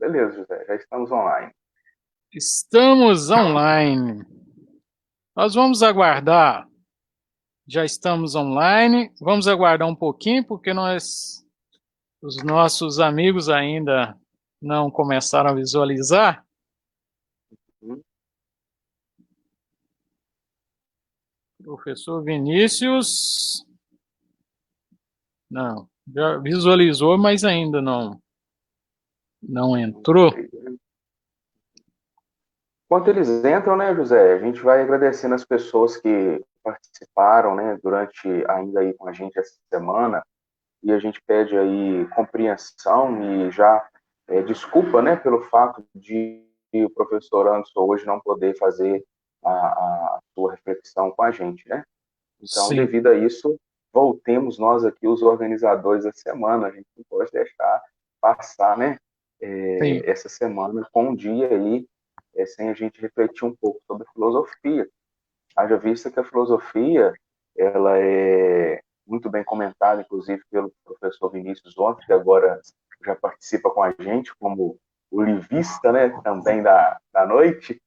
Beleza, José, já estamos online. Estamos online. Nós vamos aguardar. Já estamos online. Vamos aguardar um pouquinho, porque os nossos amigos ainda não começaram a visualizar. Hum, Professor Vinícius, não, já visualizou, mas ainda não não entrou. sei. Enquanto eles entram, né, José, a gente vai agradecendo as pessoas que participaram, né, durante ainda aí com a gente essa semana, e a gente pede aí compreensão e já desculpa, né, pelo fato de o professor Anderson hoje não poder fazer a sua reflexão com a gente, né? Então, Sim, devido a isso, voltemos nós aqui, os organizadores da semana, a gente não pode deixar passar, né, sim, essa semana com um dia aí, sem a gente refletir um pouco sobre a filosofia. Haja vista que a filosofia, ela é muito bem comentada, inclusive, pelo professor Vinícius ontem, que agora já participa com a gente como o livista, né, também da noite.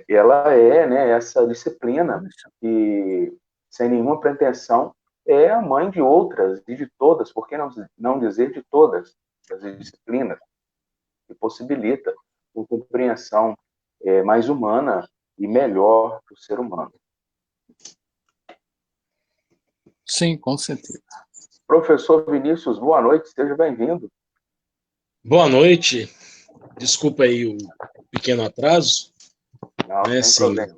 Ela é, né, essa disciplina que, sem nenhuma pretensão, é a mãe de outras e de todas, por que não dizer de todas as disciplinas, que possibilita uma compreensão mais humana e melhor do ser humano. sim, com certeza. Professor Vinícius, boa noite, seja bem-vindo. Boa noite. Desculpa aí o pequeno atraso, Não, né? sem Assim, problema.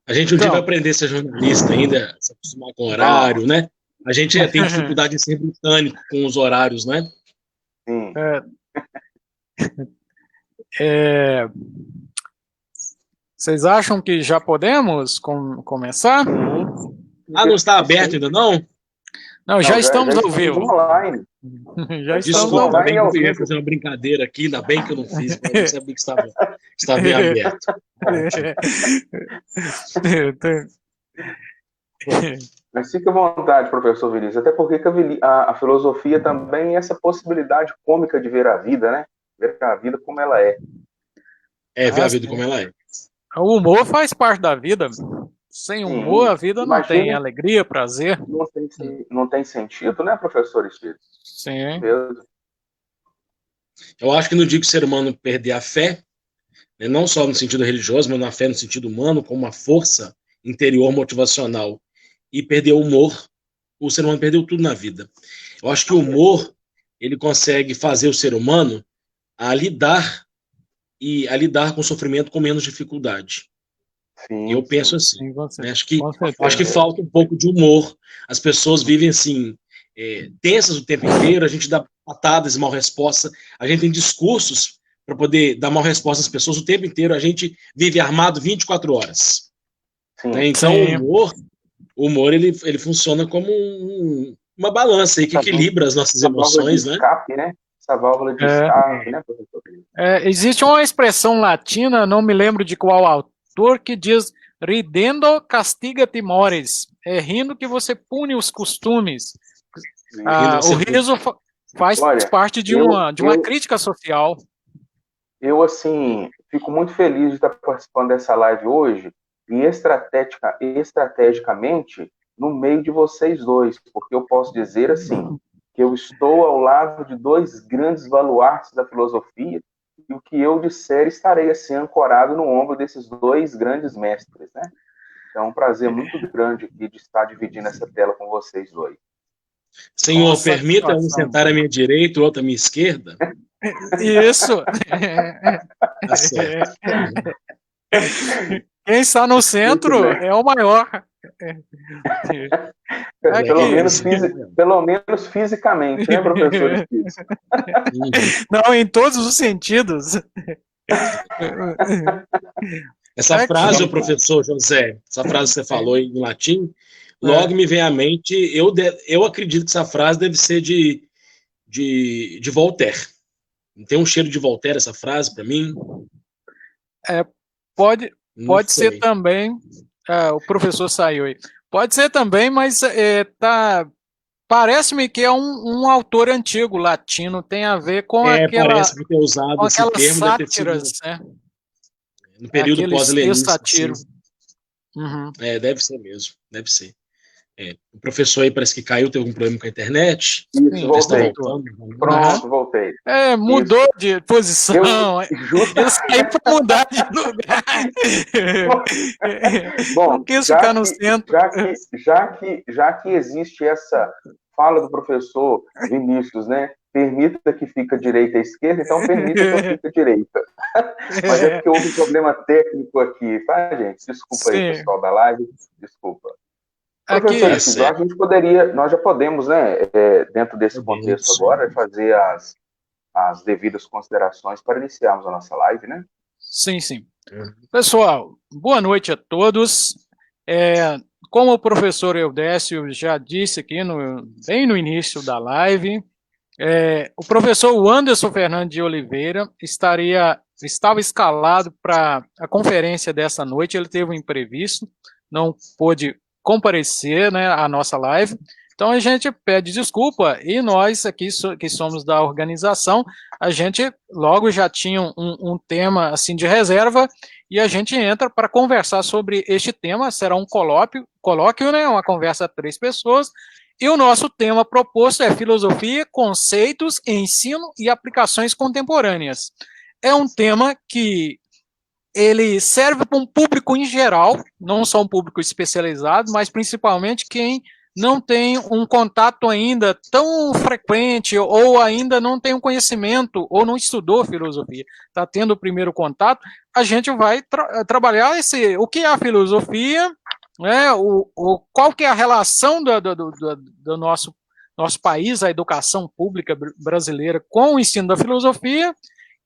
a gente um dia vai Então, aprender a ser jornalista ainda, se acostumar com o horário, Vamos, né? A gente tem dificuldade em ser britânico com os horários, né? sim. é, é, vocês acham que já podemos começar? Sim, Ah, não acredito está que aberto sim. ainda não? Não, já Não, já estamos ao estamos vivo. online. Já Já estamos estamos ao Desculpa, vivo. online bem e que ao eu ia vivo. fazer uma brincadeira aqui, ainda bem que eu não fiz, mas eu nem sabia que estava bem aberto. Ótimo. Mas fique à vontade, professor Vinícius, até porque a filosofia também é essa possibilidade cômica de ver a vida, né? Ver a vida como ela é. É, ver Ah, a vida como sim. ela é. O humor faz parte da vida. Sem humor, Sim, a vida não tem imagine, alegria, prazer. não tem sentido, né, professor Espírito? Sim, Mesmo. Eu acho que no dia que o ser humano perder a fé, né, não só no sentido religioso, mas na fé no sentido humano, como uma força interior motivacional, e perder o humor, o ser humano perdeu tudo na vida. Eu acho que o humor ele consegue fazer o ser humano a lidar a lidar com o sofrimento com menos dificuldade. Eu Sim, penso sim, assim, sim, né? com com Acho que certeza. certeza. falta um pouco de humor. As pessoas vivem assim tensas o tempo inteiro. A gente dá patadas e mal resposta. A gente tem discursos para poder dar mal resposta às pessoas o tempo inteiro. A gente vive armado 24 horas. Né? Sim, Então, Sim, o humor ele funciona como uma balança aí que essa, equilibra as nossas essa válvula de emoções, né? escape, né? Essa válvula de é, escape, né, professor? existe uma expressão latina, não me lembro de qual autor, que diz ridendo castiga timores. É rindo que você pune os costumes. Rindo O você pune. riso faz Olha, parte de uma crítica social. eu, assim, fico muito feliz de estar participando dessa live hoje e estrategicamente no meio de vocês dois, porque eu posso dizer, assim, que eu estou ao lado de dois grandes baluartes da filosofia e o que eu disser estarei, assim, ancorado no ombro desses dois grandes mestres, né? Então, é um prazer muito grande aqui de estar dividindo essa tela com vocês dois. Com Senhor, permita um satisfação. sentar à minha direita e outro à minha esquerda? Isso. Tá certo. Quem está no Muito centro bem. é o maior. Pelo Aqui. menos, pelo menos fisicamente, né, professor Espírito? Uhum. Não, em todos os sentidos. Essa frase, o Aqui. professor José, essa frase que você falou em latim, logo É, me vem à mente, eu acredito que essa frase deve ser de Voltaire. Tem um cheiro de Voltaire essa frase para mim? é, pode, Não pode ser sei. também. O professor saiu aí. Pode ser também, mas tá. Parece-me que é um autor antigo, latino, tem a ver com Parece que ter usado esse aquelas termo deve ter sido sátiras, né? no período Aqueles pós-helenista. ex-satiro. Uhum. Deve ser mesmo, deve ser. O professor aí parece que caiu, teve um problema com a internet. Isso, Já está voltei. voltando. Pronto, voltei. Mudou Isso. de posição. Eu saí para mudar de lugar. Bom, não quis ficar no centro. Já que existe essa fala do professor Vinícius, né? Permita que fique à direita e à esquerda, então permita que eu fique à direita. Mas é porque houve um problema técnico aqui, tá, gente? Desculpa aí, pessoal da live, desculpa. Professor Isidro, nós já podemos, né, dentro desse contexto agora, fazer as devidas considerações para iniciarmos a nossa live, né? Sim. Pessoal, boa noite a todos. Como o professor Eudécio já disse aqui bem no início da live, o professor Anderson Fernandes de Oliveira estava escalado para a conferência dessa noite, ele teve um imprevisto, não pôde comparecer, né, à nossa live. Então a gente pede desculpa e nós aqui que somos da organização, a gente logo já tinha um tema assim de reserva e a gente entra para conversar sobre este tema. Será um colóquio, né, uma conversa a 3 pessoas. E o nosso tema proposto é filosofia, conceitos, ensino e aplicações contemporâneas. É um tema que ele serve para um público em geral, não só um público especializado, mas principalmente quem não tem um contato ainda tão frequente ou ainda não tem um conhecimento ou não estudou filosofia, está tendo o primeiro contato, a gente vai trabalhar o que é a filosofia, né, qual que é a relação do nosso país, a educação pública brasileira com o ensino da filosofia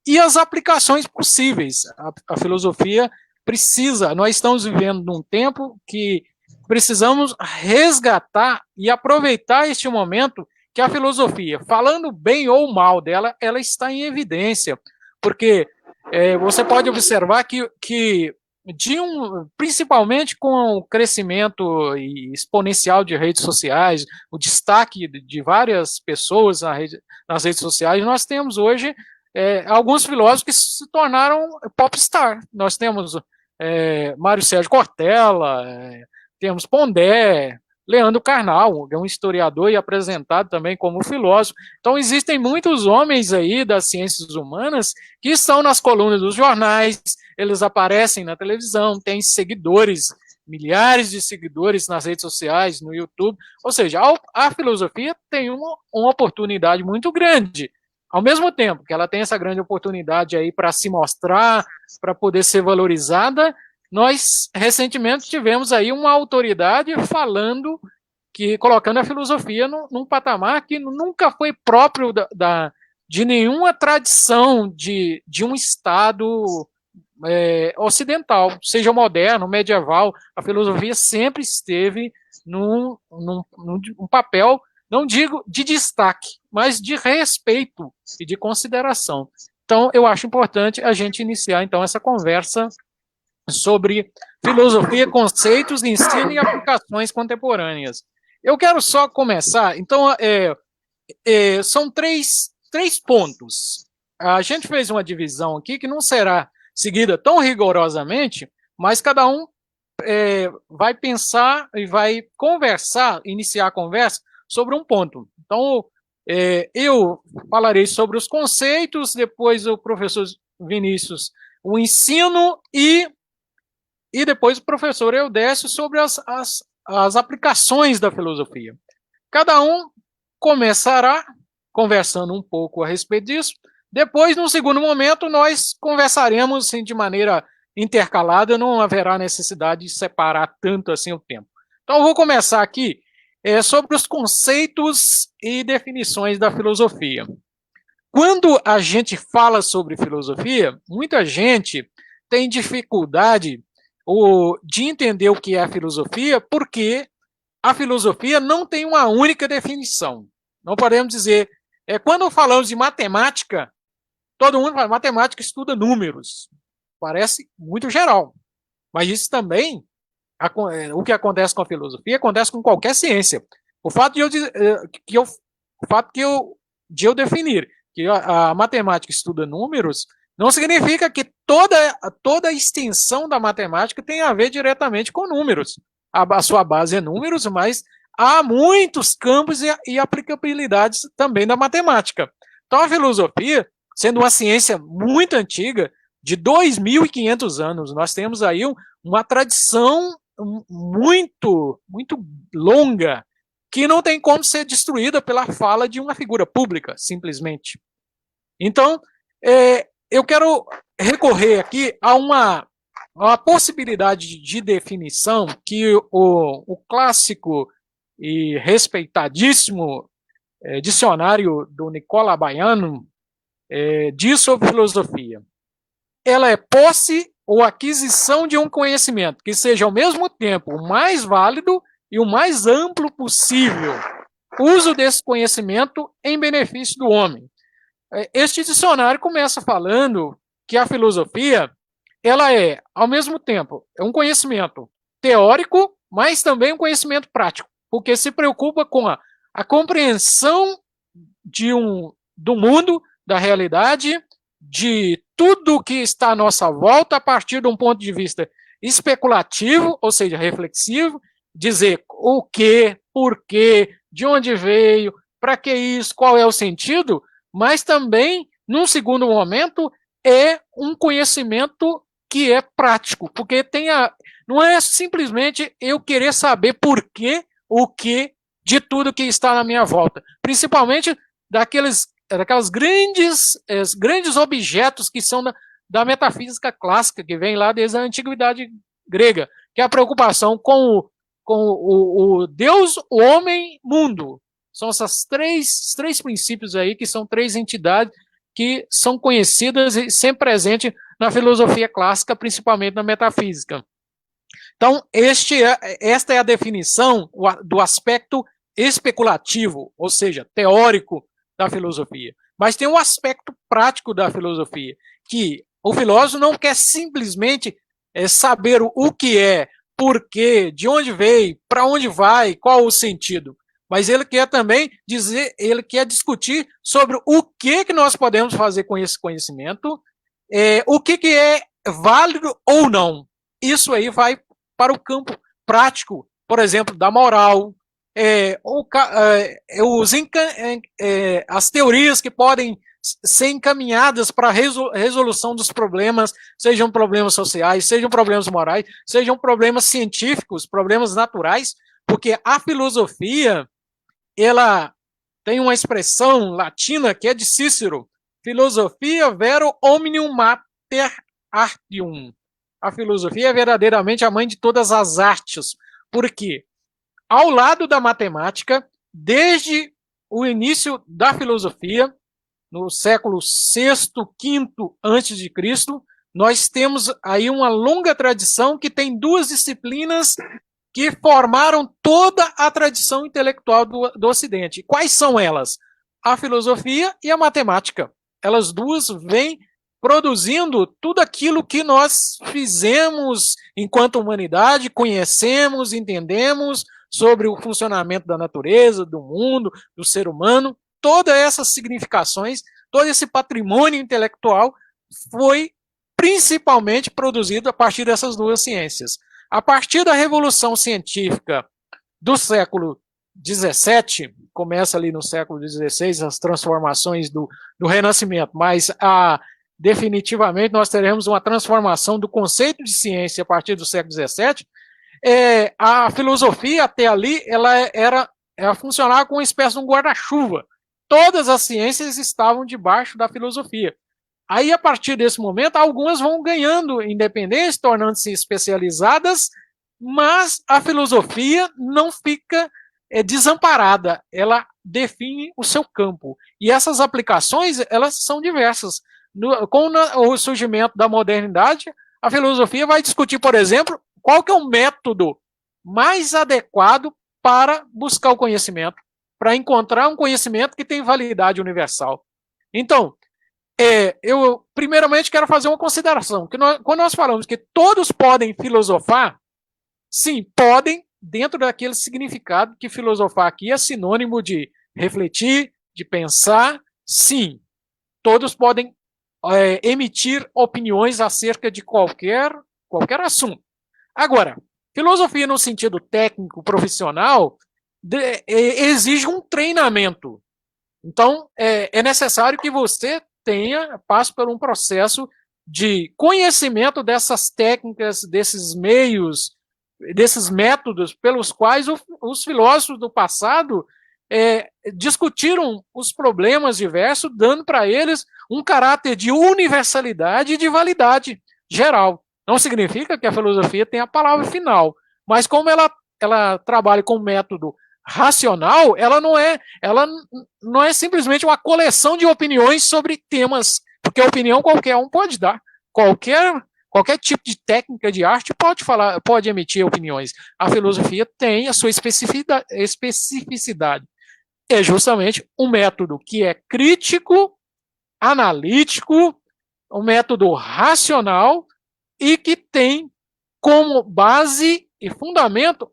e as aplicações possíveis. A filosofia nós estamos vivendo num tempo que precisamos resgatar e aproveitar este momento que a filosofia, falando bem ou mal dela, ela está em evidência, porque você pode observar que principalmente com o crescimento exponencial de redes sociais, o destaque de várias pessoas nas redes sociais, nós temos hoje alguns filósofos que se tornaram popstar. Nós temos Mário Sérgio Cortella, temos Pondé, Leandro Carnal, que é um historiador e apresentado também como filósofo. Então, existem muitos homens aí das ciências humanas que estão nas colunas dos jornais, eles aparecem na televisão, têm seguidores, milhares de seguidores nas redes sociais, no YouTube. Ou seja, a filosofia tem uma oportunidade muito grande. Ao mesmo tempo que ela tem essa grande oportunidade aí para se mostrar, para poder ser valorizada, nós recentemente tivemos aí uma autoridade colocando a filosofia num patamar que nunca foi próprio de nenhuma tradição de um Estado ocidental, seja moderno, medieval. A filosofia sempre esteve num papel, não digo de destaque, mas de respeito e de consideração. Então, eu acho importante a gente iniciar, então, essa conversa sobre filosofia, conceitos, ensino e aplicações contemporâneas. Eu quero só começar, então, são três pontos. A gente fez uma divisão aqui que não será seguida tão rigorosamente, mas cada um vai pensar e vai iniciar a conversa sobre um ponto. Então, eu falarei sobre os conceitos, depois o professor Vinícius, o ensino e depois o professor Eudécio sobre as aplicações da filosofia. Cada um começará conversando um pouco a respeito disso. Depois, num segundo momento, nós conversaremos assim, de maneira intercalada, não haverá necessidade de separar tanto assim o tempo. Então, eu vou começar aqui sobre os conceitos e definições da filosofia. Quando a gente fala sobre filosofia, muita gente tem dificuldade de entender o que é a filosofia, porque a filosofia não tem uma única definição. Não podemos dizer... quando falamos de matemática, todo mundo fala, matemática estuda números. Parece muito geral. Mas isso também, o que acontece com a filosofia, acontece com qualquer ciência. O fato de eu definir que a matemática estuda números não significa que toda a extensão da matemática tem a ver diretamente com números. A sua base é números, mas há muitos campos e aplicabilidades também da matemática. Então, a filosofia, sendo uma ciência muito antiga, de 2.500 anos, nós temos aí uma tradição muito longa, que não tem como ser destruída pela fala de uma figura pública, simplesmente. Então, eu quero recorrer aqui a uma possibilidade de definição que o clássico e respeitadíssimo dicionário do Nicola Baiano diz sobre filosofia. Ela é posse ou aquisição de um conhecimento que seja ao mesmo tempo o mais válido e o mais amplo possível. Uso desse conhecimento em benefício do homem. Este dicionário começa falando que a filosofia, ela é, ao mesmo tempo, um conhecimento teórico, mas também um conhecimento prático, porque se preocupa com a compreensão do mundo, da realidade, de tudo que está à nossa volta a partir de um ponto de vista especulativo, ou seja, reflexivo, dizer o que, por quê, de onde veio, para que isso, qual é o sentido, mas também, num segundo momento, é um conhecimento que é prático, porque não é simplesmente eu querer saber por quê, o que, de tudo que está na minha volta, principalmente daquelas grandes objetos que são da metafísica clássica, que vem lá desde a antiguidade grega, que é a preocupação com o Deus, o homem, mundo. São esses três princípios aí, que são três entidades que são conhecidas e sempre presentes na filosofia clássica, principalmente na metafísica. Então, esta é a definição do aspecto especulativo, ou seja, teórico da filosofia. Mas tem um aspecto prático da filosofia, que o filósofo não quer simplesmente saber o que é, por quê, de onde veio, para onde vai, qual o sentido. Mas ele quer também ele quer discutir sobre o que nós podemos fazer com esse conhecimento, o que é válido ou não. Isso aí vai para o campo prático, por exemplo, da moral, as teorias que podem ser encaminhadas para a resolução dos problemas, sejam problemas sociais, sejam problemas morais, sejam problemas científicos, problemas naturais, porque a filosofia, ela tem uma expressão latina que é de Cícero, filosofia vero omnium mater artium. A filosofia é verdadeiramente a mãe de todas as artes, porque ao lado da matemática, desde o início da filosofia, no século VI, V a.C., nós temos aí uma longa tradição que tem duas disciplinas que formaram toda a tradição intelectual do Ocidente. Quais são elas? A filosofia e a matemática. Elas duas vêm produzindo tudo aquilo que nós fizemos enquanto humanidade, conhecemos, entendemos sobre o funcionamento da natureza, do mundo, do ser humano. Todas essas significações, todo esse patrimônio intelectual foi principalmente produzido a partir dessas duas ciências. A partir da Revolução Científica do século XVII, começa ali no século XVI, as transformações do Renascimento, mas definitivamente nós teremos uma transformação do conceito de ciência a partir do século XVII. A filosofia até ali, ela funcionava como uma espécie de um guarda-chuva. Todas as ciências estavam debaixo da filosofia. Aí, a partir desse momento, algumas vão ganhando independência, tornando-se especializadas, mas a filosofia não fica desamparada, ela define o seu campo. E essas aplicações, elas são diversas. Com o surgimento da modernidade, a filosofia vai discutir, por exemplo, qual que é o método mais adequado para buscar o conhecimento, para encontrar um conhecimento que tem validade universal. Então, eu primeiramente quero fazer uma consideração, que quando nós falamos que todos podem filosofar, sim, podem, dentro daquele significado que filosofar aqui é sinônimo de refletir, de pensar. Sim, todos podem emitir opiniões acerca de qualquer assunto. Agora, filosofia no sentido técnico, profissional, exige um treinamento. Então, é necessário que você passe por um processo de conhecimento dessas técnicas, desses meios, desses métodos pelos quais os filósofos do passado discutiram os problemas diversos, dando para eles um caráter de universalidade e de validade geral. Não significa que a filosofia tem a palavra final, mas como ela trabalha com método racional, ela não é simplesmente uma coleção de opiniões sobre temas, porque opinião qualquer um pode dar. Qualquer tipo de técnica de arte pode emitir opiniões. A filosofia tem a sua especificidade. É justamente um método que é crítico, analítico, um método racional e que tem como base e fundamento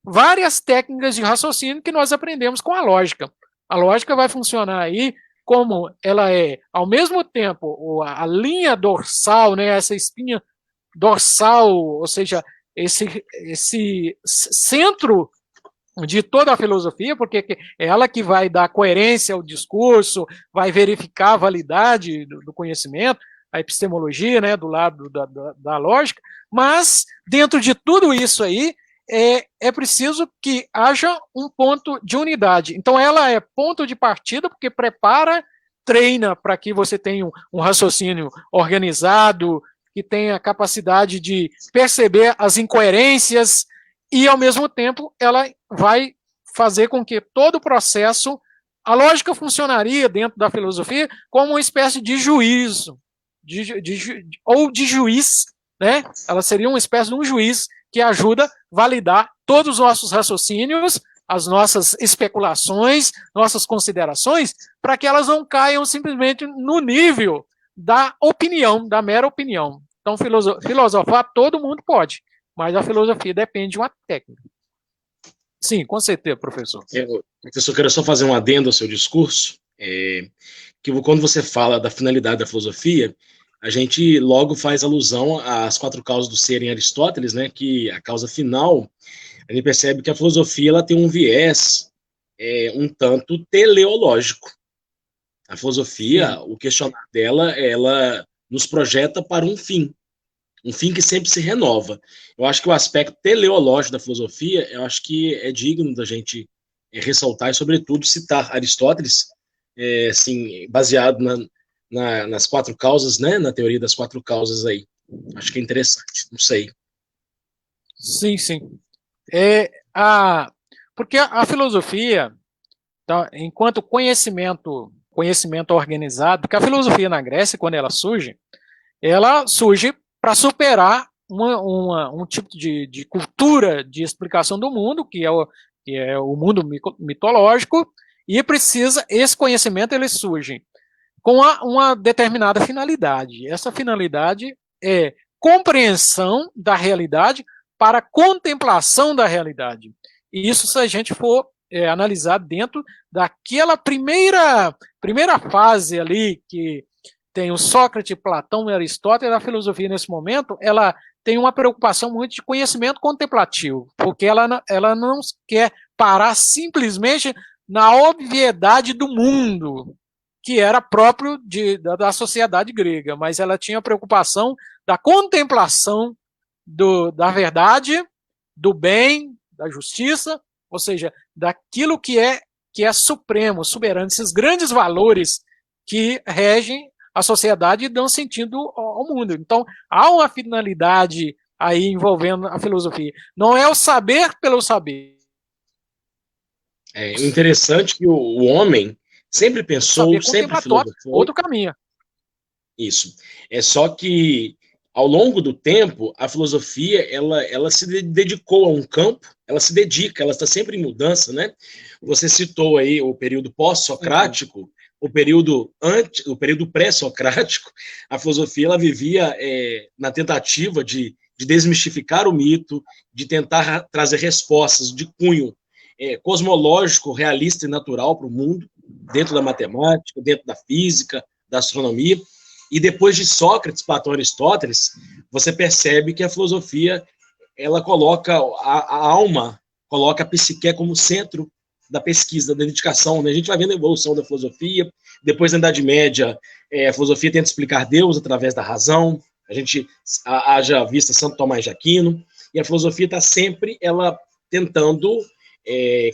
várias técnicas de raciocínio que nós aprendemos com a lógica. A lógica vai funcionar aí como ela é, ao mesmo tempo, a linha dorsal, né, essa espinha dorsal, ou seja, esse centro de toda a filosofia, porque é ela que vai dar coerência ao discurso, vai verificar a validade do conhecimento, a epistemologia, né, do lado da lógica, mas dentro de tudo isso aí, é preciso que haja um ponto de unidade. Então, ela é ponto de partida, porque prepara, treina para que você tenha um raciocínio organizado, que tenha capacidade de perceber as incoerências e, ao mesmo tempo, ela vai fazer com que todo o processo, a lógica funcionaria dentro da filosofia como uma espécie de juízo, ou de juiz, né? Ela seria uma espécie de um juiz que ajuda a validar todos os nossos raciocínios, as nossas especulações, nossas considerações, para que elas não caiam simplesmente no nível da opinião, da mera opinião. Então, filosofar todo mundo pode, mas a filosofia depende de uma técnica. Sim, com certeza, professor. Professor, quero só fazer um adendo ao seu discurso, que quando você fala da finalidade da filosofia, a gente logo faz alusão às 4 causas do ser em Aristóteles, né, que a causa final, a gente percebe que a filosofia ela tem um viés um tanto teleológico. A filosofia, o questionar dela, ela nos projeta para um fim que sempre se renova. Eu acho que o aspecto teleológico da filosofia, eu acho que é digno da gente ressaltar e, sobretudo, citar Aristóteles, assim, baseado nas 4 causas, né, na teoria das 4 causas aí. Acho que é interessante, não sei. Sim, sim. Porque a filosofia, tá, enquanto conhecimento organizado, porque a filosofia na Grécia, quando ela surge para superar um tipo de cultura de explicação do mundo, que é o mundo mitológico, e esse conhecimento ele surge com uma determinada finalidade. Essa finalidade é compreensão da realidade para contemplação da realidade. E isso, se a gente for analisar dentro daquela primeira fase ali, que tem o Sócrates, Platão e Aristóteles, a filosofia nesse momento, ela tem uma preocupação muito de conhecimento contemplativo, porque ela não quer parar simplesmente na obviedade do mundo, que era próprio da sociedade grega, mas ela tinha a preocupação da contemplação da verdade, do bem, da justiça, ou seja, daquilo que é supremo, soberano, esses grandes valores que regem a sociedade e dão sentido ao mundo. Então, há uma finalidade aí envolvendo a filosofia. Não é o saber pelo saber. É interessante que o homem sempre pensou, sempre filosofou. Outro caminho. Isso. É só que, ao longo do tempo, a filosofia, ela se dedicou a um campo, ela se dedica, ela está sempre em mudança, né? Você citou aí o período pós-socrático, o período pré-socrático. A filosofia ela vivia na tentativa de de desmistificar o mito, de tentar trazer respostas de cunho cosmológico, realista e natural para o mundo, dentro da matemática, dentro da física, da astronomia. E depois de Sócrates, Platão e Aristóteles, você percebe que a filosofia ela coloca a alma, coloca a psique como centro da pesquisa, da dedicação. Né? A gente vai vendo a evolução da filosofia. Depois, na Idade Média, a filosofia tenta explicar Deus através da razão. A gente haja vista Santo Tomás de Aquino. E a filosofia está sempre ela tentando...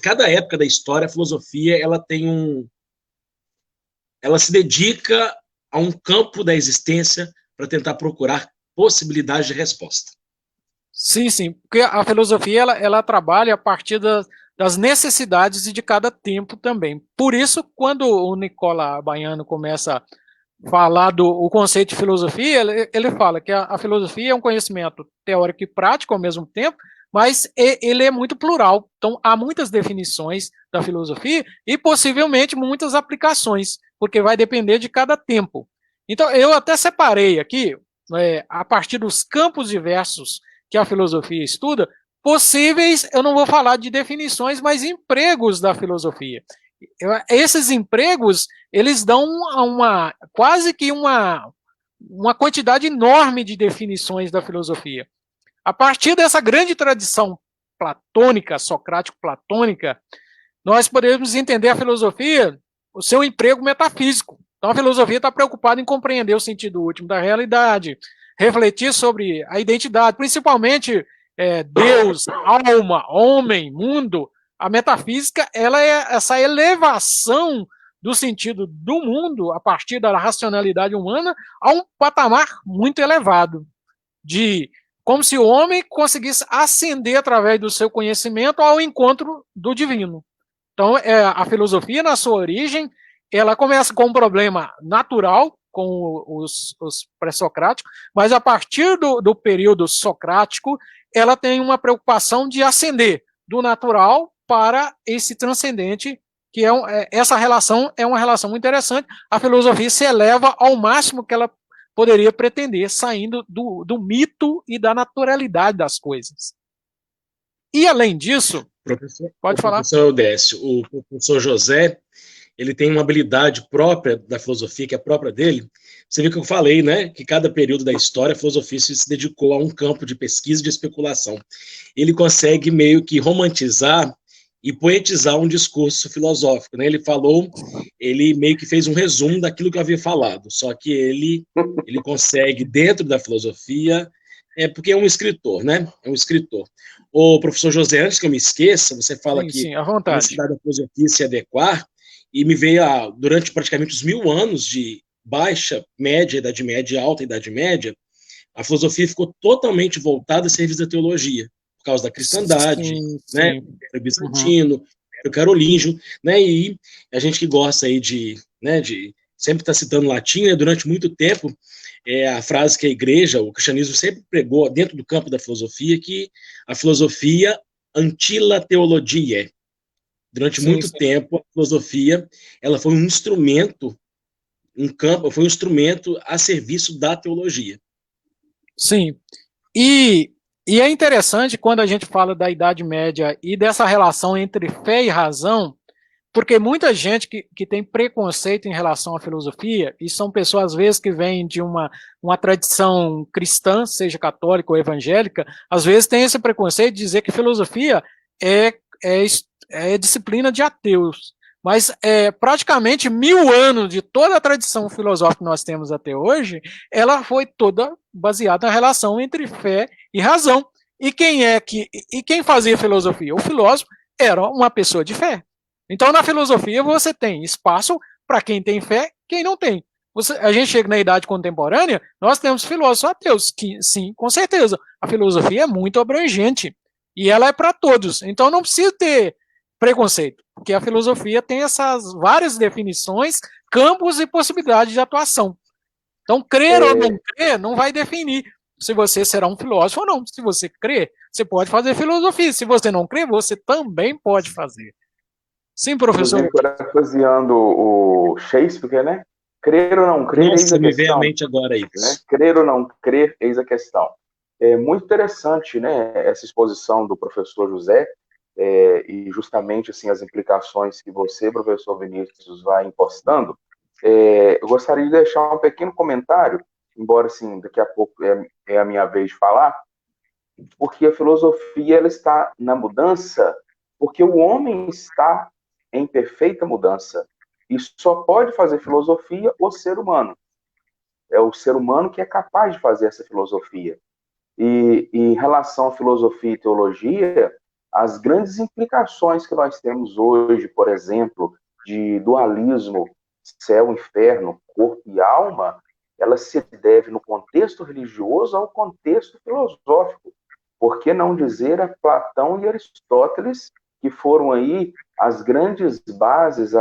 cada época da história, a filosofia ela tem ela se dedica a um campo da existência para tentar procurar possibilidades de resposta. Sim, sim, porque a filosofia ela trabalha a partir das necessidades de cada tempo também. Por isso, quando o Nicola Baiano começa a falar do conceito de filosofia, ele fala que a filosofia é um conhecimento teórico e prático ao mesmo tempo, mas ele é muito plural. Então, há muitas definições da filosofia e possivelmente muitas aplicações, porque vai depender de cada tempo. Então, eu até separei aqui, a partir dos campos diversos que a filosofia estuda, possíveis, eu não vou falar de definições, mas empregos da filosofia. Esses empregos, eles dão quase que uma quantidade enorme de definições da filosofia. A partir dessa grande tradição platônica, socrático-platônica, nós podemos entender a filosofia, o seu emprego metafísico. Então, a filosofia está preocupada em compreender o sentido último da realidade, refletir sobre a identidade, principalmente Deus, alma, homem, mundo. A metafísica ela é essa elevação do sentido do mundo a partir da racionalidade humana a um patamar muito elevado, como se o homem conseguisse ascender através do seu conhecimento ao encontro do divino. Então, a filosofia, na sua origem, ela começa com um problema natural, com os pré-socráticos, mas a partir do período socrático, ela tem uma preocupação de ascender do natural para esse transcendente, que essa relação é uma relação muito interessante. A filosofia se eleva ao máximo que ela poderia pretender, saindo do mito e da naturalidade das coisas. E, além disso, pode falar. Professor Eudécio, o professor José, ele tem uma habilidade própria da filosofia, que é própria dele. Você viu que eu falei, né, que cada período da história a filosofia se dedicou a um campo de pesquisa e de especulação. Ele consegue meio que romantizar e poetizar um discurso filosófico, né? Ele meio que fez um resumo daquilo que eu havia falado, só que ele consegue, dentro da filosofia, porque é um escritor, né? É um escritor. O professor José, antes que eu me esqueça, você fala que a necessidade da filosofia se adequar, e me veio, durante praticamente os 1000 anos de baixa, média, idade média e alta idade média, a filosofia ficou totalmente voltada a serviço da teologia, por causa da cristandade, né? Império bizantino, Império carolíngio, né? E a gente que gosta aí de sempre estar citando latim, né? Durante muito tempo, a frase que a igreja, o cristianismo sempre pregou dentro do campo da filosofia, que a filosofia antila teologia. Durante muito tempo, a filosofia ela foi um instrumento, foi um instrumento a serviço da teologia. Sim. E é interessante quando a gente fala da Idade Média e dessa relação entre fé e razão, porque muita gente que tem preconceito em relação à filosofia, e são pessoas, às vezes, que vêm de uma tradição cristã, seja católica ou evangélica, às vezes tem esse preconceito de dizer que filosofia é disciplina de ateus. Mas praticamente 1000 anos de toda a tradição filosófica que nós temos até hoje, ela foi toda baseada na relação entre fé e razão. E quem fazia filosofia? O filósofo era uma pessoa de fé. Então, na filosofia, você tem espaço para quem tem fé, quem não tem. A gente chega na idade contemporânea, nós temos filósofos ateus, que sim, com certeza, a filosofia é muito abrangente, e ela é para todos. Então, não precisa ter preconceito, porque a filosofia tem essas várias definições, campos e possibilidades de atuação. Então, crer ou não crer não vai definir se você será um filósofo ou não. Se você crer, você pode fazer filosofia. Se você não crer, você também pode fazer. Sim, professor. Parafraseando o Shakespeare, né? Crer ou não crer, eis a questão. Me veio à mente agora isso. Né? Crer ou não crer, eis a questão. É muito interessante, né, essa exposição do professor José, e justamente assim as implicações que você, professor Vinícius, vai impostando. Eu gostaria de deixar um pequeno comentário, embora assim daqui a pouco é a minha vez de falar, porque a filosofia ela está na mudança, porque o homem está em perfeita mudança. E só pode fazer filosofia o ser humano. É o ser humano que é capaz de fazer essa filosofia. E em relação à filosofia e teologia, as grandes implicações que nós temos hoje, por exemplo, de dualismo, céu, inferno, corpo e alma, ela se deve no contexto religioso ao contexto filosófico. Por que não dizer a Platão e Aristóteles, que foram aí as grandes bases,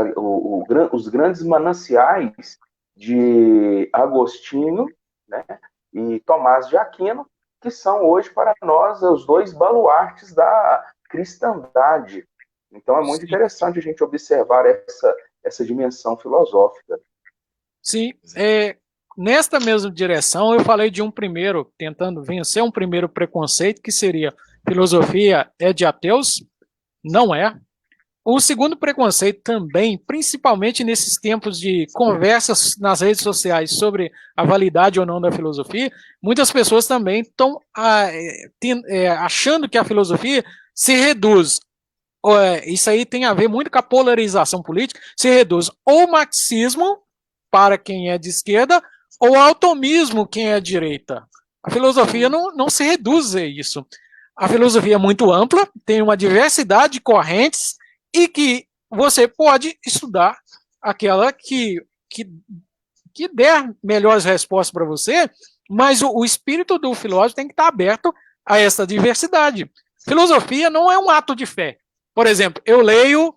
os grandes mananciais de Agostinho, né, e Tomás de Aquino, que são hoje para nós os dois baluartes da cristandade. Então é muito Sim, interessante a gente observar essa dimensão filosófica. sim. Nesta mesma direção, eu falei de um primeiro, tentando vencer um primeiro preconceito, que seria filosofia é de ateus? Não é. O segundo preconceito também, principalmente nesses tempos de conversas nas redes sociais sobre a validade ou não da filosofia, muitas pessoas também estão achando que a filosofia se reduz. Isso aí tem a ver muito com a polarização política, se reduz ou marxismo para quem é de esquerda ou ao atomismo quem é de direita. A filosofia não se reduz a isso. A filosofia é muito ampla, tem uma diversidade de correntes e que você pode estudar aquela que der melhores respostas para você, mas o espírito do filósofo tem que estar aberto a essa diversidade. Filosofia não é um ato de fé. Por exemplo, eu leio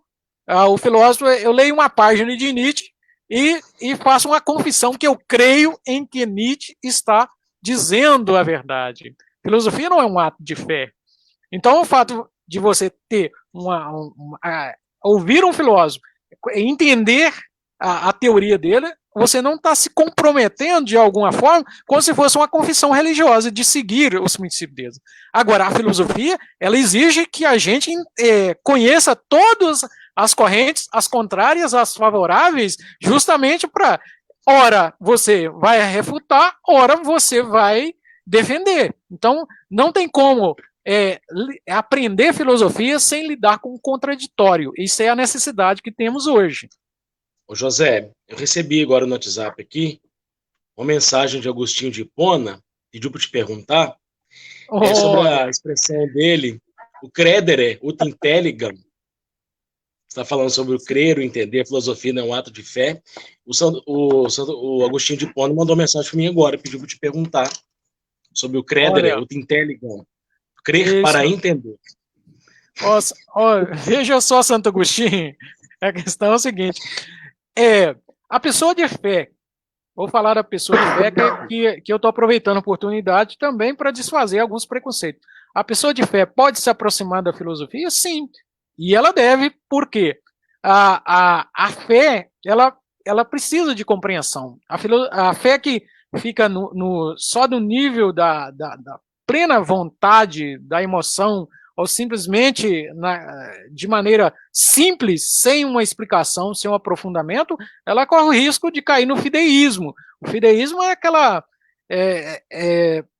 o filósofo, eu leio uma página de Nietzsche e faço uma confissão que eu creio em que Nietzsche está dizendo a verdade. Filosofia não é um ato de fé. Então, o fato de você ter ouvir um filósofo, entender a teoria dele, você não está se comprometendo de alguma forma, como se fosse uma confissão religiosa de seguir os princípios dele. Agora, a filosofia, ela exige que a gente conheça todas as correntes, as contrárias, as favoráveis, justamente para, ora, você vai refutar, ora, você vai defender. Então, não tem como aprender filosofia sem lidar com o contraditório. Isso é a necessidade que temos hoje. Ô José, eu recebi agora no WhatsApp aqui uma mensagem de Agostinho de Hipona, pediu para te perguntar sobre a expressão dele, o credere, ut intelligam. Está falando sobre o crer, o entender, a filosofia não é um ato de fé. O Agostinho de Hipona mandou mensagem para mim agora, pediu para te perguntar sobre o credere, ut intelligam, crer isso. para entender. Veja só, Santo Agostinho, a questão é o seguinte, a pessoa de fé, vou falar da pessoa de fé que eu estou aproveitando a oportunidade também para desfazer alguns preconceitos. A pessoa de fé pode se aproximar da filosofia? Sim, e ela deve, por quê? A fé, ela precisa de compreensão. A fé que fica só do nível da plena vontade, da emoção, ou simplesmente de maneira simples, sem uma explicação, sem um aprofundamento, ela corre o risco de cair no fideísmo. O fideísmo é aquela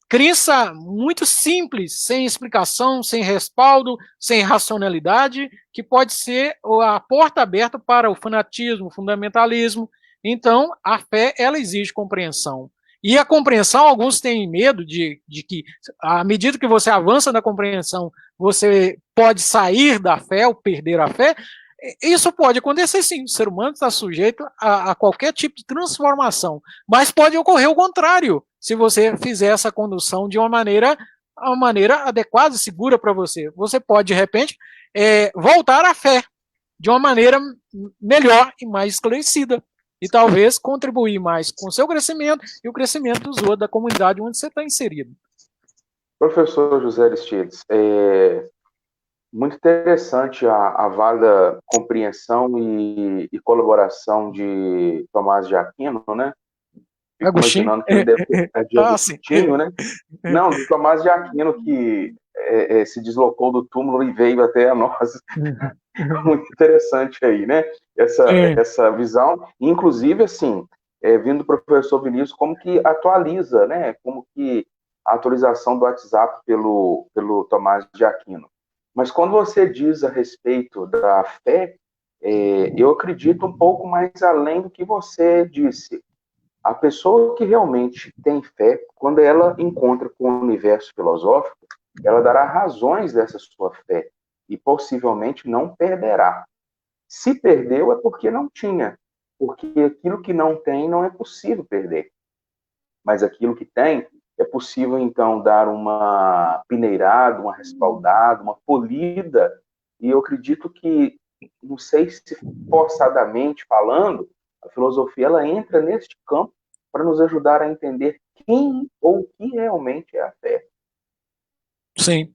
crença muito simples, sem explicação, sem respaldo, sem racionalidade, que pode ser a porta aberta para o fanatismo, o fundamentalismo. Então, a fé, ela exige compreensão. E a compreensão, alguns têm medo de que, à medida que você avança na compreensão, você pode sair da fé ou perder a fé. Isso pode acontecer sim, o ser humano está sujeito a qualquer tipo de transformação, mas pode ocorrer o contrário, se você fizer essa condução de uma maneira adequada e segura para você. Você pode, de repente, voltar à fé de uma maneira melhor e mais esclarecida, e talvez contribuir mais com o seu crescimento e o crescimento dos outros da comunidade onde você está inserido. Professor José Aristides, muito interessante a válida compreensão e colaboração de Tomás de Aquino, né? fico Agostinho? imaginando que ele deve ter de Sim. Agostinho, né? Não, do Tomás de Aquino, que se deslocou do túmulo e veio até a nós. Muito interessante aí, né? Essa visão. Inclusive, assim, vindo do professor Vinícius, como que atualiza, né? Como que a atualização do WhatsApp pelo Tomás de Aquino. Mas quando você diz a respeito da fé, eu acredito um pouco mais além do que você disse. A pessoa que realmente tem fé, quando ela encontra com o universo filosófico, ela dará razões dessa sua fé e possivelmente não perderá. Se perdeu é porque não tinha, porque aquilo que não tem não é possível perder. Mas aquilo que tem, é possível então dar uma peneirada, uma respaldada, uma polida, e eu acredito que, não sei se forçadamente falando, a filosofia ela entra neste campo para nos ajudar a entender quem ou o que realmente é a fé. Sim.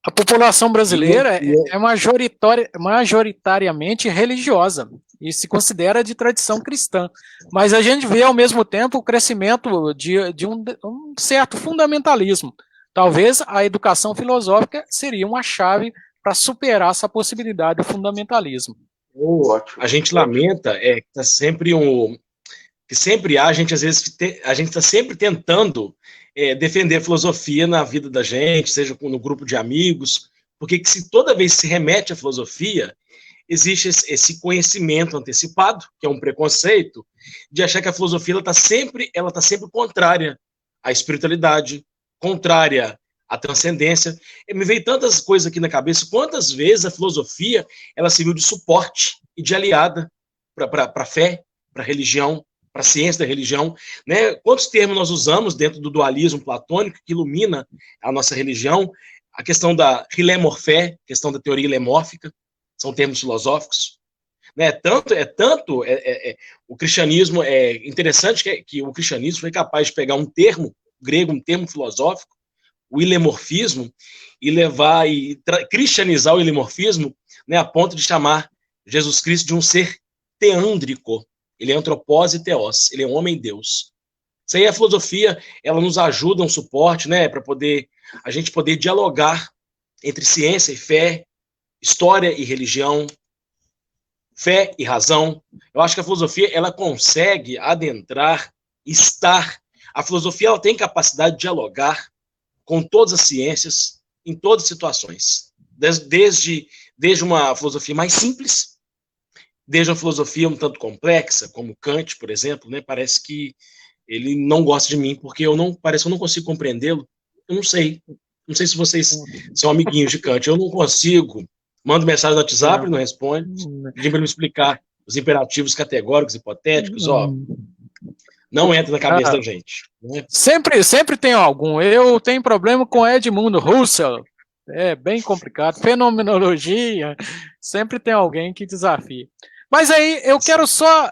A população brasileira é majoritariamente religiosa e se considera de tradição cristã. Mas a gente vê, ao mesmo tempo, o crescimento de um certo fundamentalismo. Talvez a educação filosófica seria uma chave para superar essa possibilidade do fundamentalismo. A gente lamenta que tá sempre que sempre há, a gente às vezes a gente está sempre tentando defender a filosofia na vida da gente, seja no grupo de amigos, porque que se toda vez se remete à filosofia, existe esse conhecimento antecipado, que é um preconceito, de achar que a filosofia ela tá sempre contrária à espiritualidade, contrária à transcendência. Me veio tantas coisas aqui na cabeça, quantas vezes a filosofia ela serviu de suporte e de aliada para a fé, para a religião, para a ciência da religião, né? Quantos termos nós usamos dentro do dualismo platônico que ilumina a nossa religião? A questão da hilemorfé, questão da teoria hilemórfica, são termos filosóficos, né? O cristianismo é interessante que o cristianismo foi capaz de pegar um termo grego, um termo filosófico, o hilemorfismo, e levar e cristianizar o hilemorfismo, né, a ponto de chamar Jesus Cristo de um ser teândrico. Ele é antropós e teós, ele é homem-deus. Isso aí, a filosofia, ela nos ajuda, um suporte, né, para a gente poder dialogar entre ciência e fé, história e religião, fé e razão. Eu acho que a filosofia, ela consegue adentrar, estar. A filosofia, ela tem capacidade de dialogar com todas as ciências, em todas as situações. Desde uma filosofia mais simples, desde uma filosofia um tanto complexa, como Kant, por exemplo, né? Parece que ele não gosta de mim, porque parece que eu não consigo compreendê-lo. Eu não sei. Não sei se vocês são amiguinhos de Kant. Eu não consigo. Mando mensagem no WhatsApp, ele não responde. Pedi para ele me explicar os imperativos categóricos, hipotéticos, não entra na cabeça da gente. Né? Sempre tem algum. Eu tenho problema com Edmund Husserl. É bem complicado. Fenomenologia, sempre tem alguém que desafia. Mas aí eu quero só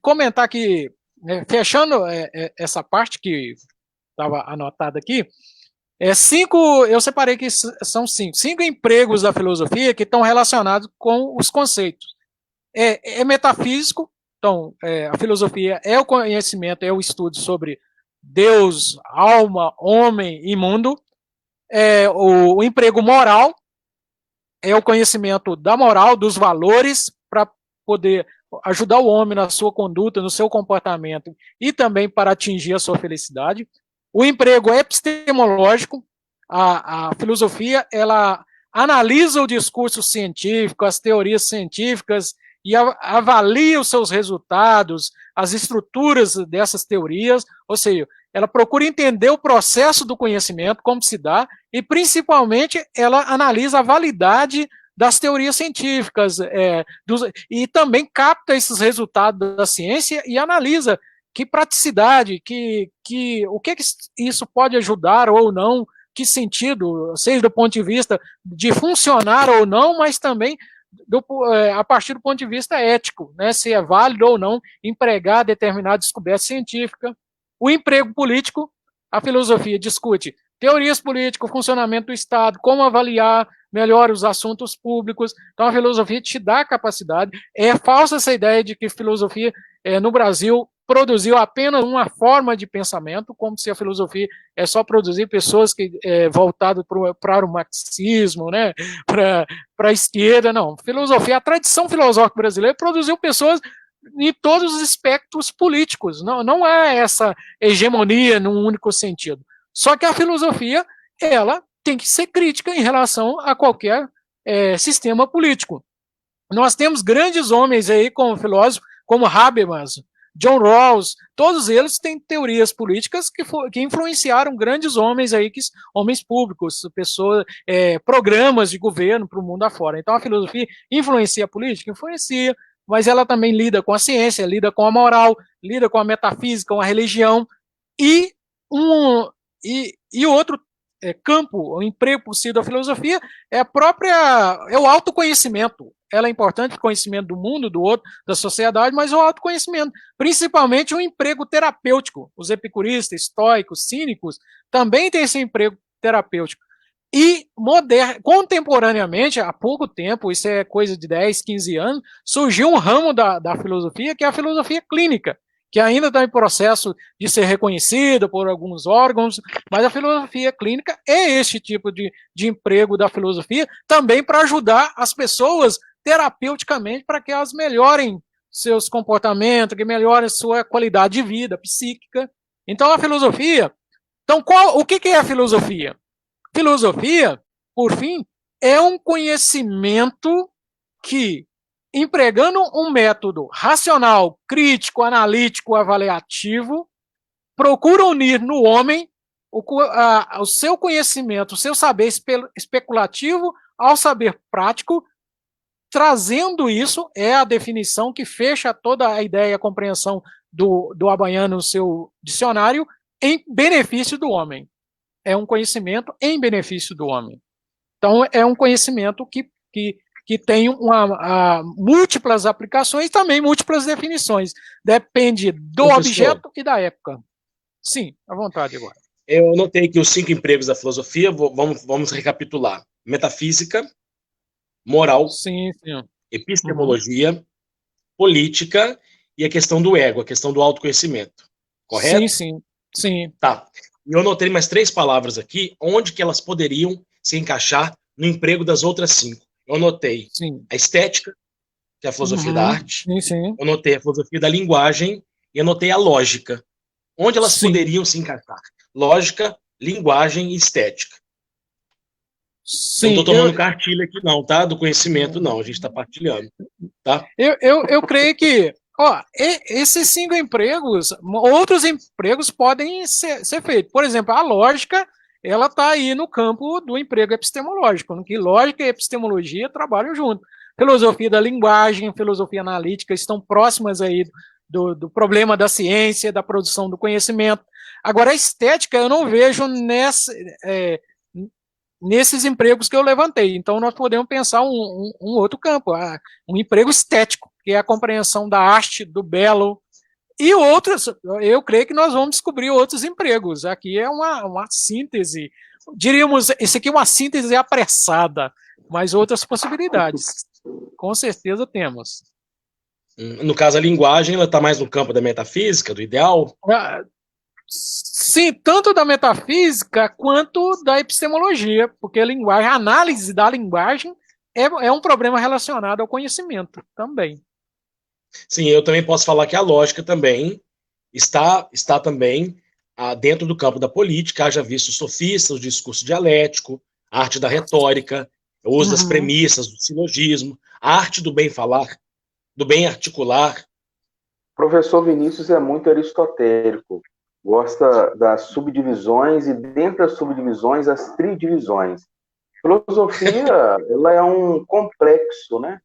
comentar aqui, fechando essa parte que estava anotada aqui, eu separei que são cinco empregos da filosofia que estão relacionados com os conceitos. É metafísico, então a filosofia é o conhecimento, é o estudo sobre Deus, alma, homem e mundo. O emprego moral é o conhecimento da moral, dos valores, para poder ajudar o homem na sua conduta, no seu comportamento e também para atingir a sua felicidade. O emprego epistemológico, a filosofia, ela analisa o discurso científico, as teorias científicas e avalia os seus resultados, as estruturas dessas teorias, ou seja, ela procura entender o processo do conhecimento, como se dá, e principalmente ela analisa a validade das teorias científicas, e também capta esses resultados da ciência e analisa que praticidade, o que isso pode ajudar ou não, que sentido, seja do ponto de vista de funcionar ou não, mas também a partir do ponto de vista ético, né, se é válido ou não empregar determinada descoberta científica. O emprego político, a filosofia discute teorias políticas, funcionamento do Estado, como avaliar melhor os assuntos públicos. Então, a filosofia te dá a capacidade. É falsa essa ideia de que filosofia, no Brasil, produziu apenas uma forma de pensamento, como se a filosofia é só produzir pessoas que voltado para o marxismo, né, para a esquerda. Não, filosofia, a tradição filosófica brasileira produziu pessoas em todos os espectros políticos. Não há essa hegemonia num único sentido. Só que a filosofia, ela tem que ser crítica em relação a qualquer sistema político. Nós temos grandes homens aí como filósofos, como Habermas, John Rawls, todos eles têm teorias políticas que influenciaram grandes homens aí, homens públicos, pessoas, programas de governo para o mundo afora. Então a filosofia influencia a política? Influencia, mas ela também lida com a ciência, lida com a moral, lida com a metafísica, com a religião, e outro campo, o emprego possível da filosofia é o autoconhecimento. Ela é importante para o conhecimento do mundo, do outro, da sociedade, mas o autoconhecimento, principalmente o emprego terapêutico. Os epicuristas, estoicos, cínicos, também têm esse emprego terapêutico. E contemporaneamente, há pouco tempo, isso é coisa de 10, 15 anos, surgiu um ramo da filosofia, que é a filosofia clínica, que ainda está em processo de ser reconhecida por alguns órgãos, mas a filosofia clínica é esse tipo de emprego da filosofia, também para ajudar as pessoas terapeuticamente, para que elas melhorem seus comportamentos, que melhorem sua qualidade de vida psíquica. Então, a filosofia... Então, o que é a filosofia? Filosofia, por fim, é um conhecimento que, empregando um método racional, crítico, analítico, avaliativo, procura unir no homem o seu conhecimento, o seu saber especulativo ao saber prático, trazendo isso, é a definição que fecha toda a ideia e a compreensão do Abaiano no seu dicionário, em benefício do homem. É um conhecimento em benefício do homem. Então, é um conhecimento que tem múltiplas aplicações e também múltiplas definições. Depende do objeto e da época. Sim, à vontade agora. Eu notei que os 5 empregos da filosofia, vamos recapitular. Metafísica, moral, sim. epistemologia, política e a questão do ego, a questão do autoconhecimento. Correto? Sim. Tá. E eu notei mais 3 palavras aqui, onde que elas poderiam se encaixar no emprego das outras 5. Eu notei a estética, que é a filosofia da arte. Sim. Eu notei a filosofia da linguagem e eu notei a lógica. Onde elas poderiam se encaixar? Lógica, linguagem e estética. Sim, não estou tomando cartilha aqui não, tá? Do conhecimento não, a gente está partilhando, tá? Eu creio que esses 5 empregos, outros empregos podem ser feitos. Por exemplo, a lógica, ela está aí no campo do emprego epistemológico, que lógica e epistemologia trabalham junto. Filosofia da linguagem, filosofia analítica estão próximas aí do problema da ciência, da produção do conhecimento. Agora, a estética eu não vejo nesses empregos que eu levantei. Então, nós podemos pensar um outro campo, um emprego estético, que é a compreensão da arte, do belo, e outros, eu creio que nós vamos descobrir outros empregos. Aqui é uma síntese, diríamos, isso aqui é uma síntese apressada, mas outras possibilidades, com certeza temos. No caso, a linguagem, ela está mais no campo da metafísica, do ideal? Sim, tanto da metafísica quanto da epistemologia, porque a análise da linguagem é um problema relacionado ao conhecimento também. Sim, eu também posso falar que a lógica também está também dentro do campo da política, haja visto os sofistas, o discurso dialético, a arte da retórica, o uso das premissas, do silogismo, a arte do bem falar, do bem articular. O professor Vinícius é muito aristotélico, gosta das subdivisões e dentro das subdivisões as tridivisões. Filosofia, ela é um complexo, né?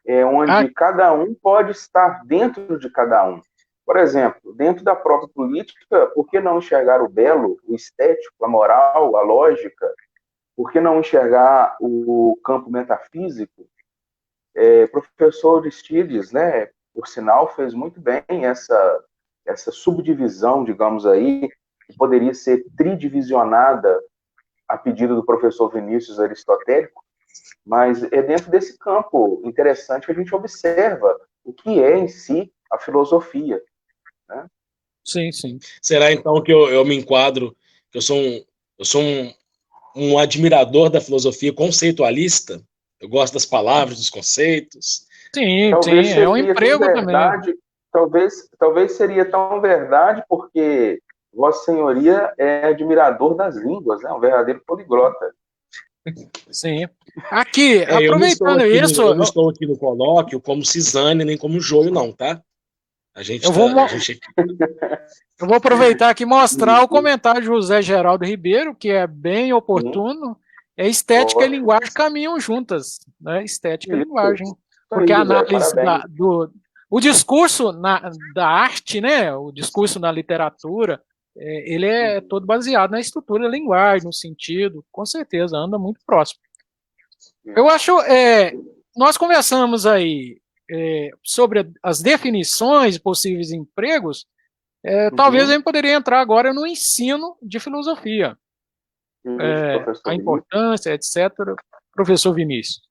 Onde cada um pode estar dentro de cada um. Por exemplo, dentro da própria política, por que não enxergar o belo, o estético, a moral, a lógica? Por que não enxergar o campo metafísico? Professor Aristides, né, por sinal, fez muito bem essa subdivisão, digamos aí, que poderia ser tridivisionada a pedido do professor Vinícius aristotélico, mas é dentro desse campo interessante que a gente observa o que é em si a filosofia. né? Sim, sim. Será então que eu me enquadro, que eu sou um admirador da filosofia conceitualista? Eu gosto das palavras, dos conceitos. Sim, sim, Talvez é um seria tão emprego também. verdade, talvez seria tão verdade porque Vossa Senhoria é admirador das línguas, né? Um verdadeiro poliglota. Sim. Aqui, Eu não estou aproveitando aqui isso, eu não estou aqui no colóquio como cisane nem como joio, não, tá? eu vou, A gente eu vou aproveitar aqui e mostrar o comentário de José Geraldo Ribeiro, que é bem Sim, oportuno. É estética e ótimo. linguagem caminham juntas, né? Estética e linguagem. Isso Porque aí, a José, análise parabéns. o discurso da arte, né? O discurso na literatura, ele é todo baseado na estrutura da linguagem, no sentido, com certeza, anda muito próximo. Eu acho, nós conversamos aí sobre as definições de possíveis empregos. Talvez a Uhum. gente poderia entrar agora no ensino de filosofia, Isso, professor a Vinícius. importância, etc. Professor Vinícius.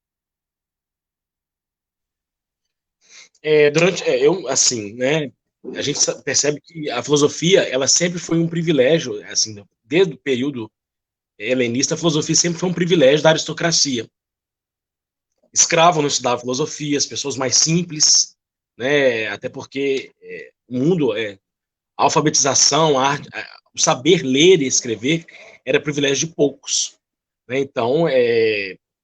eu assim, né? A gente percebe que a filosofia, ela sempre foi um privilégio, assim, desde o período helenista, a filosofia sempre foi um privilégio da aristocracia. Escravo não estudava filosofia, as pessoas mais simples, né? Até porque o mundo a alfabetização, o saber ler e escrever era privilégio de poucos, né? Então,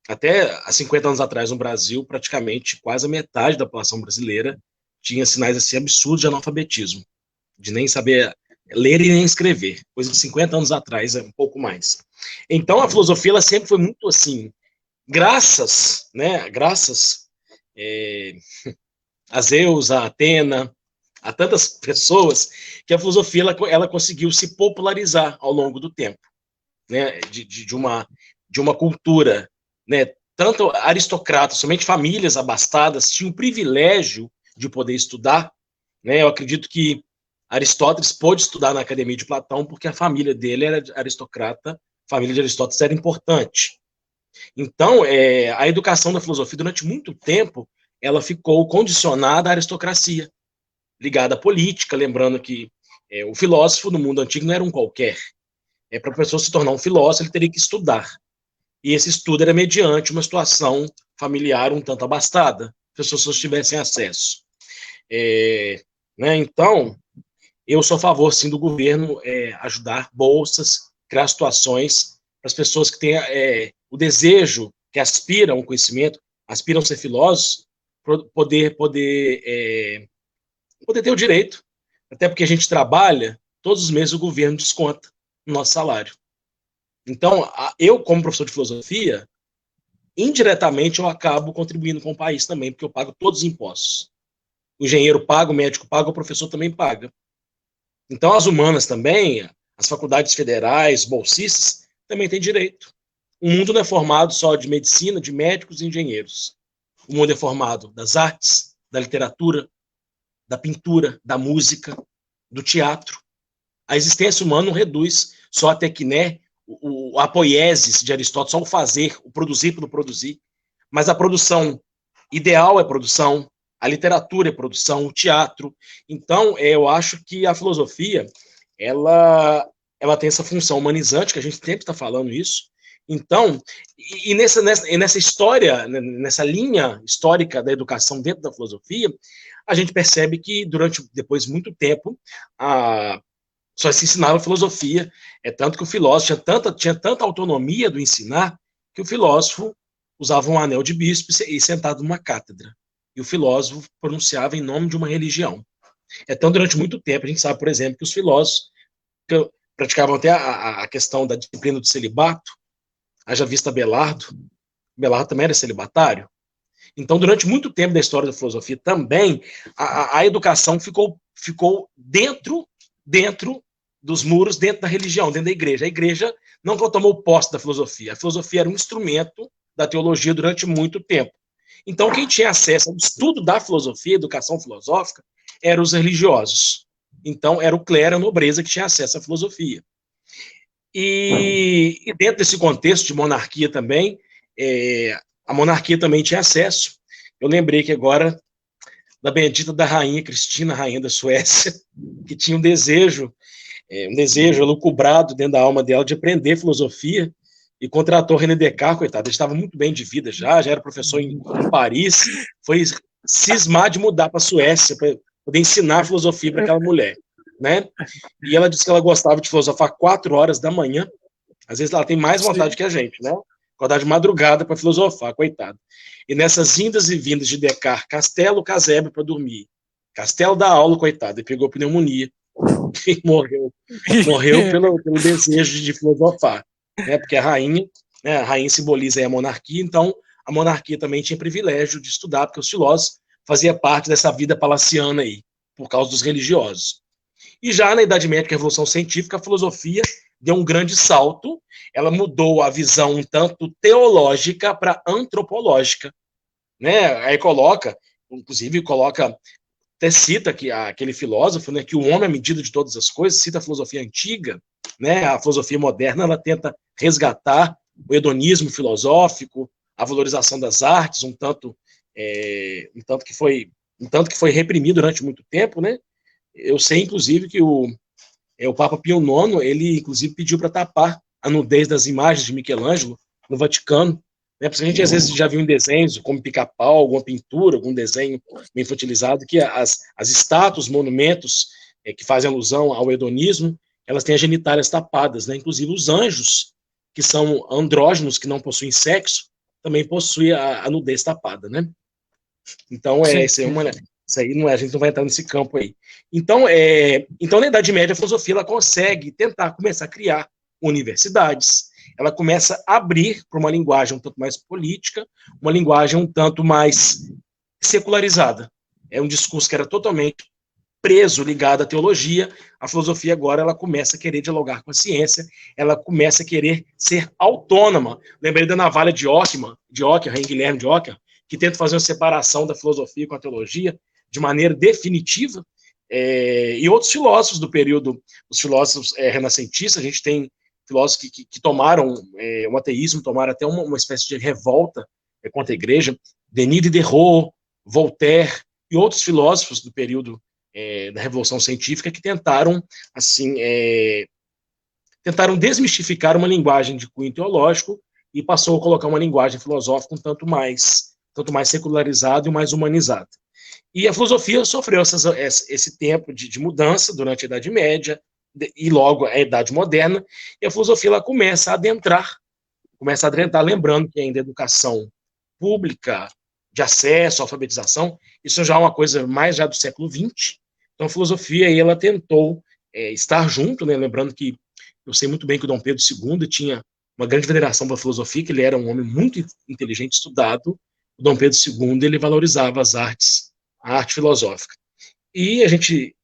até há 50 anos atrás no Brasil, praticamente quase a metade da população brasileira tinha sinais assim absurdos de analfabetismo, de nem saber ler e nem escrever, coisa de 50 anos atrás, um pouco mais. Então, a filosofia ela sempre foi muito assim, graças, né, graças é, a Zeus, a Atena, a tantas pessoas, que a filosofia ela conseguiu se popularizar ao longo do tempo, né, de uma cultura, né, tanto aristocratas, somente famílias abastadas tinham o privilégio de poder estudar, né, eu acredito que Aristóteles pôde estudar na Academia de Platão porque a família dele era aristocrata, a família de Aristóteles era importante. Então, a educação da filosofia, durante muito tempo, ela ficou condicionada à aristocracia, ligada à política, lembrando que o filósofo no mundo antigo não era um qualquer. Para a pessoa se tornar um filósofo, ele teria que estudar. E esse estudo era mediante uma situação familiar um tanto abastada, se as pessoas tivessem acesso. Né, então, eu sou a favor, sim, do governo ajudar bolsas, criar situações para as pessoas que têm o desejo, que aspiram ao conhecimento, aspiram a ser filósofos, poder ter o direito. Até porque a gente trabalha, todos os meses o governo desconta o nosso salário. Então, eu, como professor de filosofia, indiretamente eu acabo contribuindo com o país também, porque eu pago todos os impostos. O engenheiro paga, o médico paga, o professor também paga. Então, as humanas também, as faculdades federais, bolsistas, também têm direito. O mundo não é formado só de medicina, de médicos e engenheiros. O mundo é formado das artes, da literatura, da pintura, da música, do teatro. A existência humana não reduz só a tequiné, a poiesis de Aristóteles, só o fazer, o produzir pelo produzir, mas a produção ideal é produção, a literatura é produção, o teatro. Então, eu acho que a filosofia, ela tem essa função humanizante, que a gente sempre está falando isso. Então, nessa história, nessa linha histórica da educação dentro da filosofia, a gente percebe que depois de muito tempo, só se ensinava filosofia, tanto que o filósofo tinha tanta autonomia do ensinar, que o filósofo usava um anel de bispo e sentado numa cátedra. E o filósofo pronunciava em nome de uma religião. Então, durante muito tempo, a gente sabe, por exemplo, que os filósofos praticavam até a questão da disciplina do celibato, haja vista Belardo. Belardo também era celibatário. Então, durante muito tempo da história da filosofia também, a educação ficou dentro dos muros, dentro da religião, dentro da igreja. A igreja não tomou posse da filosofia. A filosofia era um instrumento da teologia durante muito tempo. Então, quem tinha acesso ao estudo da filosofia, educação filosófica, eram os religiosos. Então, era o clero, a nobreza que tinha acesso à filosofia. E dentro desse contexto de monarquia também, a monarquia também tinha acesso. Eu lembrei que agora da bendita da rainha Cristina, rainha da Suécia, que tinha um desejo elucubrado dentro da alma dela de aprender filosofia, e contratou René Descartes, coitado, ele estava muito bem de vida já era professor em Paris, foi cismar de mudar para a Suécia para poder ensinar filosofia para aquela mulher, né? E ela disse que ela gostava de filosofar 4 horas da manhã, às vezes ela tem mais vontade que a gente, né? Acordar de madrugada para filosofar, coitado. E nessas indas e vindas de Descartes, castelo, casebre para dormir, castelo da aula, coitado, ele pegou pneumonia e morreu pelo desejo de filosofar, né? Porque a rainha simboliza aí a monarquia, então a monarquia também tinha privilégio de estudar, porque os filósofos faziam parte dessa vida palaciana aí, por causa dos religiosos. E já na Idade Média, que é a Revolução Científica, a filosofia deu um grande salto, ela mudou a visão um tanto teológica para antropológica, né? Aí inclusive até cita que aquele filósofo, né, que o homem é a medida de todas as coisas, cita a filosofia antiga, né? A filosofia moderna, ela tenta resgatar o hedonismo filosófico, a valorização das artes, um tanto que foi reprimido durante muito tempo, né? Eu sei, inclusive, que o Papa Pio IX, ele, inclusive, pediu para tapar a nudez das imagens de Michelangelo no Vaticano, né? Porque a gente, às vezes, já viu em desenhos, como Pica-Pau, alguma pintura, algum desenho bem infantilizado, que as estátuas, monumentos que fazem alusão ao hedonismo, elas têm as genitálias tapadas, né? Inclusive, os anjos, que são andrógenos, que não possuem sexo, também possuem a nudez tapada, né? Então, isso aí não é, a gente não vai entrar nesse campo aí. Então, na Idade Média, a filosofia ela consegue tentar começar a criar universidades, ela começa a abrir para uma linguagem um tanto mais política, uma linguagem um tanto mais secularizada. É um discurso que era totalmente preso, ligado à teologia. A filosofia agora ela começa a querer dialogar com a ciência, ela começa a querer ser autônoma. Lembrei da navalha de Ockham, Rei Guilherme de Ockham, que tenta fazer uma separação da filosofia com a teologia de maneira definitiva, e outros filósofos do período, os filósofos renascentistas, a gente tem filósofos que tomaram o ateísmo, tomaram até uma espécie de revolta contra a igreja, Denis Diderot, Voltaire e outros filósofos do período da Revolução Científica que tentaram, assim, tentaram desmistificar uma linguagem de cunho teológico e passou a colocar uma linguagem filosófica um tanto mais secularizada e mais humanizada. E a filosofia sofreu esse tempo de mudança durante a Idade Média e logo a Idade Moderna, e a filosofia ela começa a adentrar, lembrando que ainda a educação pública, de acesso, alfabetização, isso já é uma coisa mais já do século XX. Então a filosofia aí, ela tentou estar junto, né? Lembrando que eu sei muito bem que o Dom Pedro II tinha uma grande veneração para a filosofia, que ele era um homem muito inteligente, estudado. O Dom Pedro II ele valorizava as artes, a arte filosófica. E a gente,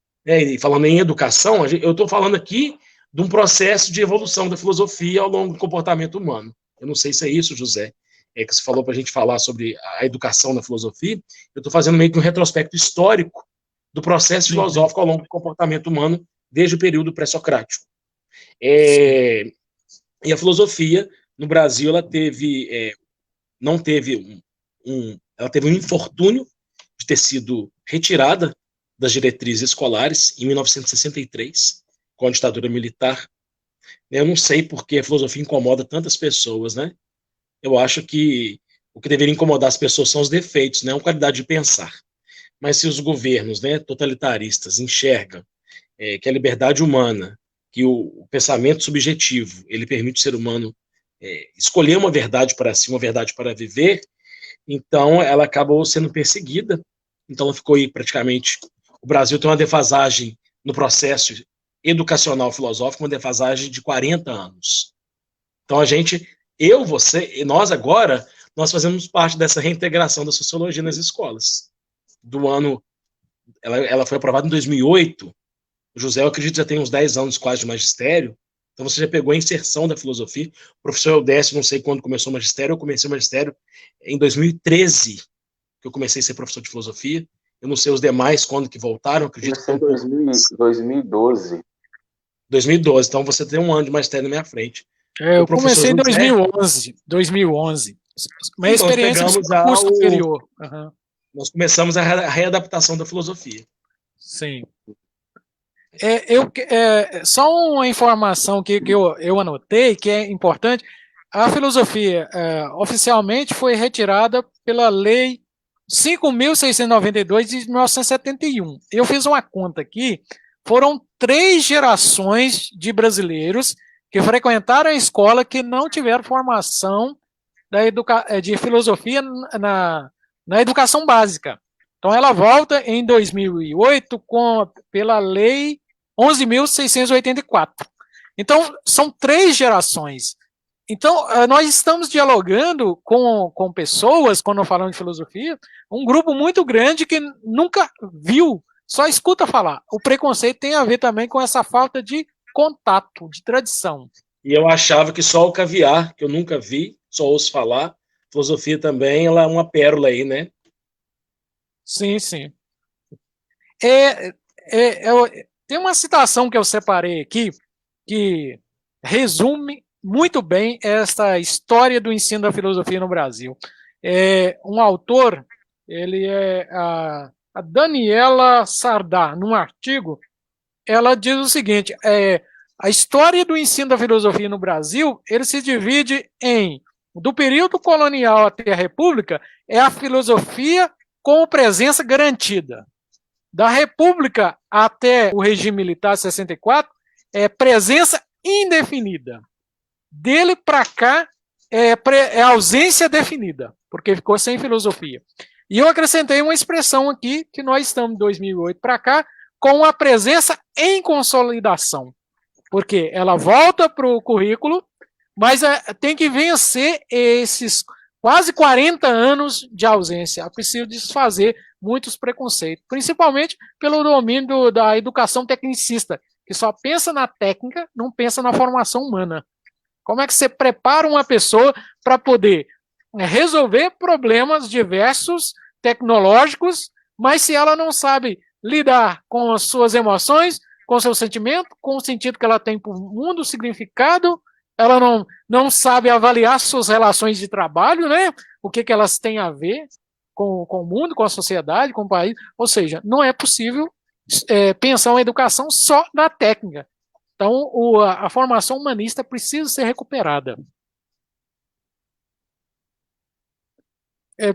falando em educação, eu estou falando aqui de um processo de evolução da filosofia ao longo do comportamento humano. Eu não sei se é isso, José, que você falou para a gente falar sobre a educação na filosofia. Eu estou fazendo meio que um retrospecto histórico do processo filosófico ao longo do comportamento humano, desde o período pré-socrático. E a filosofia, no Brasil, ela teve ela teve um infortúnio de ter sido retirada das diretrizes escolares em 1963, com a ditadura militar. Eu não sei por que a filosofia incomoda tantas pessoas, né? Eu acho que o que deveria incomodar as pessoas são os defeitos, não a qualidade de pensar. Mas se os governos, né, totalitaristas enxergam que a liberdade humana, que o pensamento subjetivo, ele permite o ser humano escolher uma verdade para si, uma verdade para viver, então ela acabou sendo perseguida. Então ela ficou aí praticamente... O Brasil tem uma defasagem no processo educacional filosófico, uma defasagem de 40 anos. Então você e nós agora, nós fazemos parte dessa reintegração da sociologia nas escolas. Ela foi aprovada em 2008. O José, eu acredito, já tem uns 10 anos quase de magistério. Então você já pegou a inserção da filosofia. O professor Eudécio, não sei quando começou o magistério, eu comecei o magistério em 2013, que eu comecei a ser professor de filosofia. Eu não sei os demais quando que voltaram, acredito que foi em 2012. 2012, então você tem um ano de magistério na minha frente. Eu comecei em 2011. Uma então, experiência de curso superior. Nós começamos a readaptação da filosofia. Sim. Só uma informação que eu anotei, que é importante. A filosofia oficialmente foi retirada pela Lei 5.692 de 1971. Eu fiz uma conta aqui, foram 3 gerações de brasileiros que frequentaram a escola que não tiveram formação de filosofia na educação básica. Então, ela volta em 2008 pela Lei 11.684. Então, são 3 gerações. Então, nós estamos dialogando com pessoas, quando falamos de filosofia, um grupo muito grande que nunca viu, só escuta falar. O preconceito tem a ver também com essa falta de contato, de tradição. E eu achava que só o caviar, que eu nunca vi, só ouço falar, filosofia também, ela é uma pérola aí, né? Sim, sim. Tem uma citação que eu separei aqui que resume muito bem essa história do ensino da filosofia no Brasil. Um autor, ele é a Daniela Sardá, num artigo, ela diz o seguinte: a história do ensino da filosofia no Brasil, ele se divide do período colonial até a República, é a filosofia com presença garantida. Da República até o regime militar 64, é presença indefinida. Dele para cá, é ausência definida, porque ficou sem filosofia. E eu acrescentei uma expressão aqui, que nós estamos de 2008 para cá, com a presença em consolidação. Porque ela volta para o currículo, mas tem que vencer esses quase 40 anos de ausência. É preciso desfazer muitos preconceitos, principalmente pelo domínio da educação tecnicista, que só pensa na técnica, não pensa na formação humana. Como é que você prepara uma pessoa para poder resolver problemas diversos, tecnológicos, mas se ela não sabe lidar com as suas emoções, com o seu sentimento, com o sentido que ela tem para o mundo, o significado, ela não sabe avaliar suas relações de trabalho, né? O que elas têm a ver com o mundo, com a sociedade, com o país. Ou seja, não é possível pensar uma educação só na técnica. Então, a formação humanista precisa ser recuperada.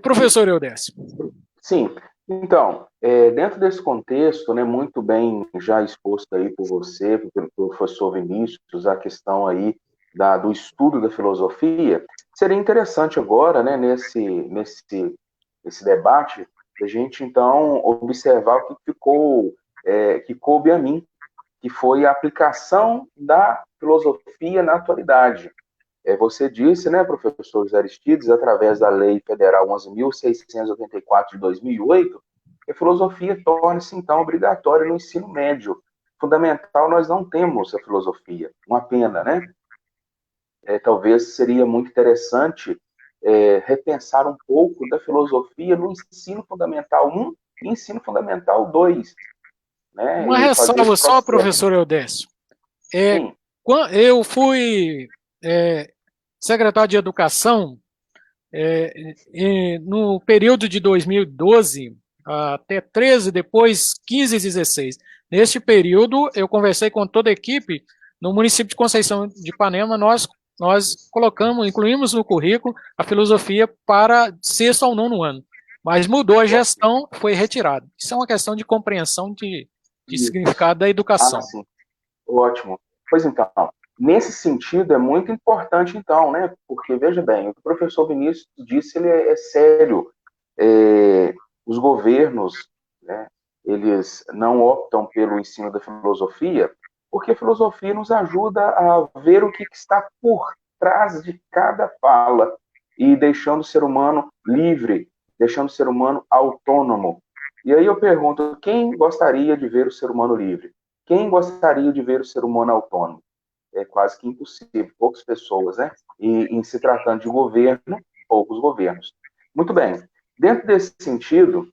Professor Eudécio. Sim, então, dentro desse contexto, né, muito bem já exposto aí por você, pelo professor Vinícius, a questão aí do estudo da filosofia, seria interessante agora, né, nesse debate, a gente, então, observar o que que coube a mim, que foi a aplicação da filosofia na atualidade. Você disse, né, professor José Aristides, através da Lei Federal 11.684 de 2008, que a filosofia torna-se, então, obrigatória no ensino médio. Fundamental, nós não temos a filosofia. Uma pena, né? Talvez seria muito interessante repensar um pouco da filosofia no ensino fundamental 1 e ensino fundamental 2. Né? Uma ressalva só, professor Eudécio. Eu fui secretário de Educação no período de 2012 até 13, depois 15 e 16. Neste período, eu conversei com toda a equipe. No município de Conceição de Ipanema, nós incluímos no currículo a filosofia para sexto ao nono ano. Mas mudou a gestão, foi retirado. Isso é uma questão de compreensão de significado da educação. Sim. Ótimo. Pois então, nesse sentido é muito importante, então, né? Porque, veja bem, o que o professor Vinícius disse, ele é sério. Os governos, né, eles não optam pelo ensino da filosofia, porque a filosofia nos ajuda a ver o que está por trás de cada fala e deixando o ser humano livre, deixando o ser humano autônomo. E aí eu pergunto, quem gostaria de ver o ser humano livre? Quem gostaria de ver o ser humano autônomo? É quase que impossível, poucas pessoas, né? E em se tratando de governo, poucos governos. Muito bem. Dentro desse sentido,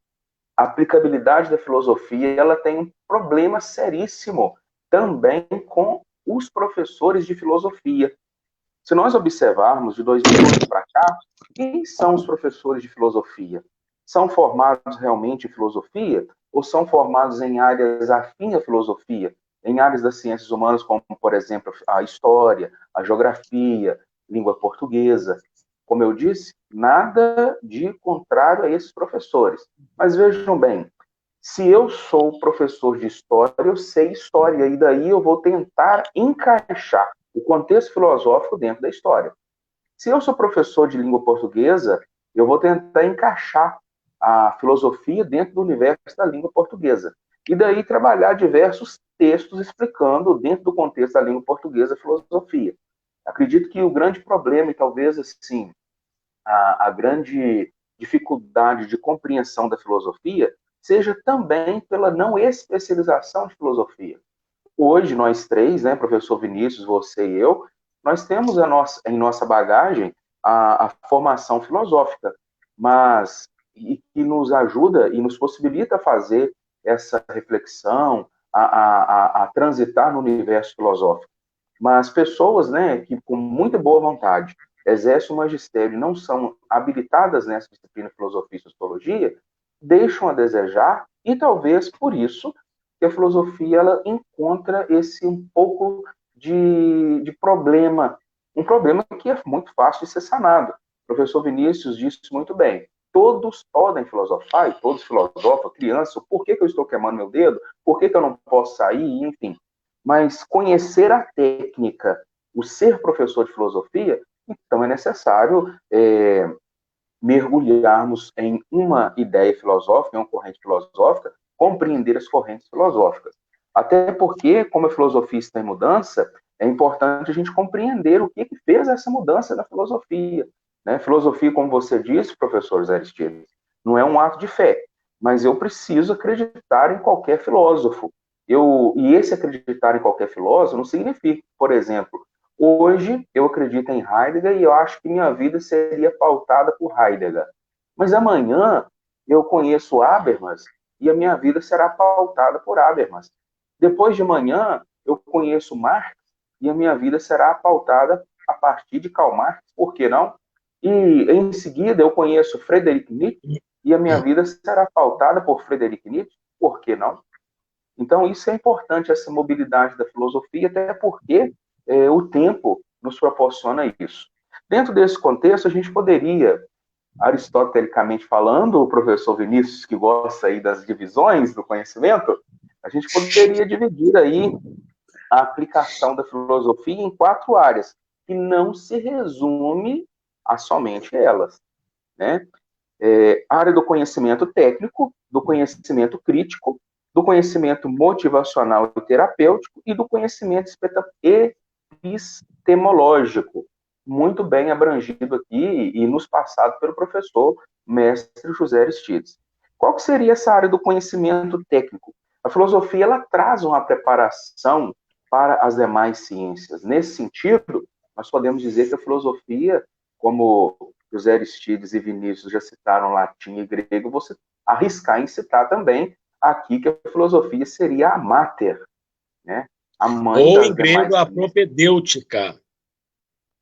a aplicabilidade da filosofia, ela tem um problema seríssimo também com os professores de filosofia. Se nós observarmos de 2008 para cá, quem são os professores de filosofia? São formados realmente em filosofia ou são formados em áreas afins à filosofia? em áreas das ciências humanas, como, por exemplo, a história, a geografia, língua portuguesa. Como eu disse, nada de contrário a esses professores. Mas vejam bem, se eu sou professor de história, eu sei história, e daí eu vou tentar encaixar o contexto filosófico dentro da história. Se eu sou professor de língua portuguesa, eu vou tentar encaixar a filosofia dentro do universo da língua portuguesa. E daí trabalhar diversos textos explicando, dentro do contexto da língua portuguesa, a filosofia. Acredito que o grande problema, e talvez assim, a grande dificuldade de compreensão da filosofia, seja também pela não especialização de filosofia. Hoje, nós três, né, professor Vinícius, você e eu, nós temos em nossa bagagem a formação filosófica, mas que nos ajuda e nos possibilita fazer essa reflexão, a transitar no universo filosófico. Mas pessoas, né, que com muita boa vontade exercem o magistério e não são habilitadas nessa disciplina de filosofia e sociologia, deixam a desejar, e talvez por isso que a filosofia ela encontra esse um pouco de problema, um problema que é muito fácil de ser sanado. O professor Vinícius disse muito bem, todos podem filosofar, e todos filosofam, criança, por que eu estou queimando meu dedo? Por que eu não posso sair? Enfim, mas conhecer a técnica, o ser professor de filosofia, então é necessário mergulharmos em uma ideia filosófica, em uma corrente filosófica, compreender as correntes filosóficas. Até porque, como a filosofia está em mudança, é importante a gente compreender o que fez essa mudança na filosofia. Né? Filosofia, como você disse, professor Zé Aristides, não é um ato de fé, mas eu preciso acreditar em qualquer filósofo. E esse acreditar em qualquer filósofo não significa, por exemplo, hoje eu acredito em Heidegger e eu acho que minha vida seria pautada por Heidegger. Mas amanhã eu conheço Habermas e a minha vida será pautada por Habermas. Depois de amanhã eu conheço Marx e a minha vida será pautada a partir de Karl Marx, por que não? E em seguida eu conheço Friedrich Nietzsche e a minha vida será pautada por Friedrich Nietzsche, por que não? Então, isso é importante, essa mobilidade da filosofia, até porque o tempo nos proporciona isso. Dentro desse contexto, a gente poderia, aristotelicamente falando, o professor Vinícius, que gosta aí das divisões do conhecimento, a gente poderia dividir aí a aplicação da filosofia em 4 áreas, que não se resume a somente elas, né? A área do conhecimento técnico, do conhecimento crítico, do conhecimento motivacional e terapêutico e do conhecimento epistemológico, muito bem abrangido aqui e nos passado pelo professor mestre José Aristides. Qual que seria essa área do conhecimento técnico? A filosofia ela traz uma preparação para as demais ciências. Nesse sentido, nós podemos dizer que a filosofia, como José Aristides e Vinícius já citaram latim e grego, você arriscar em citar também aqui que a filosofia seria a mater, né? A mãe Ou das em demais grego, a ciências. propedêutica.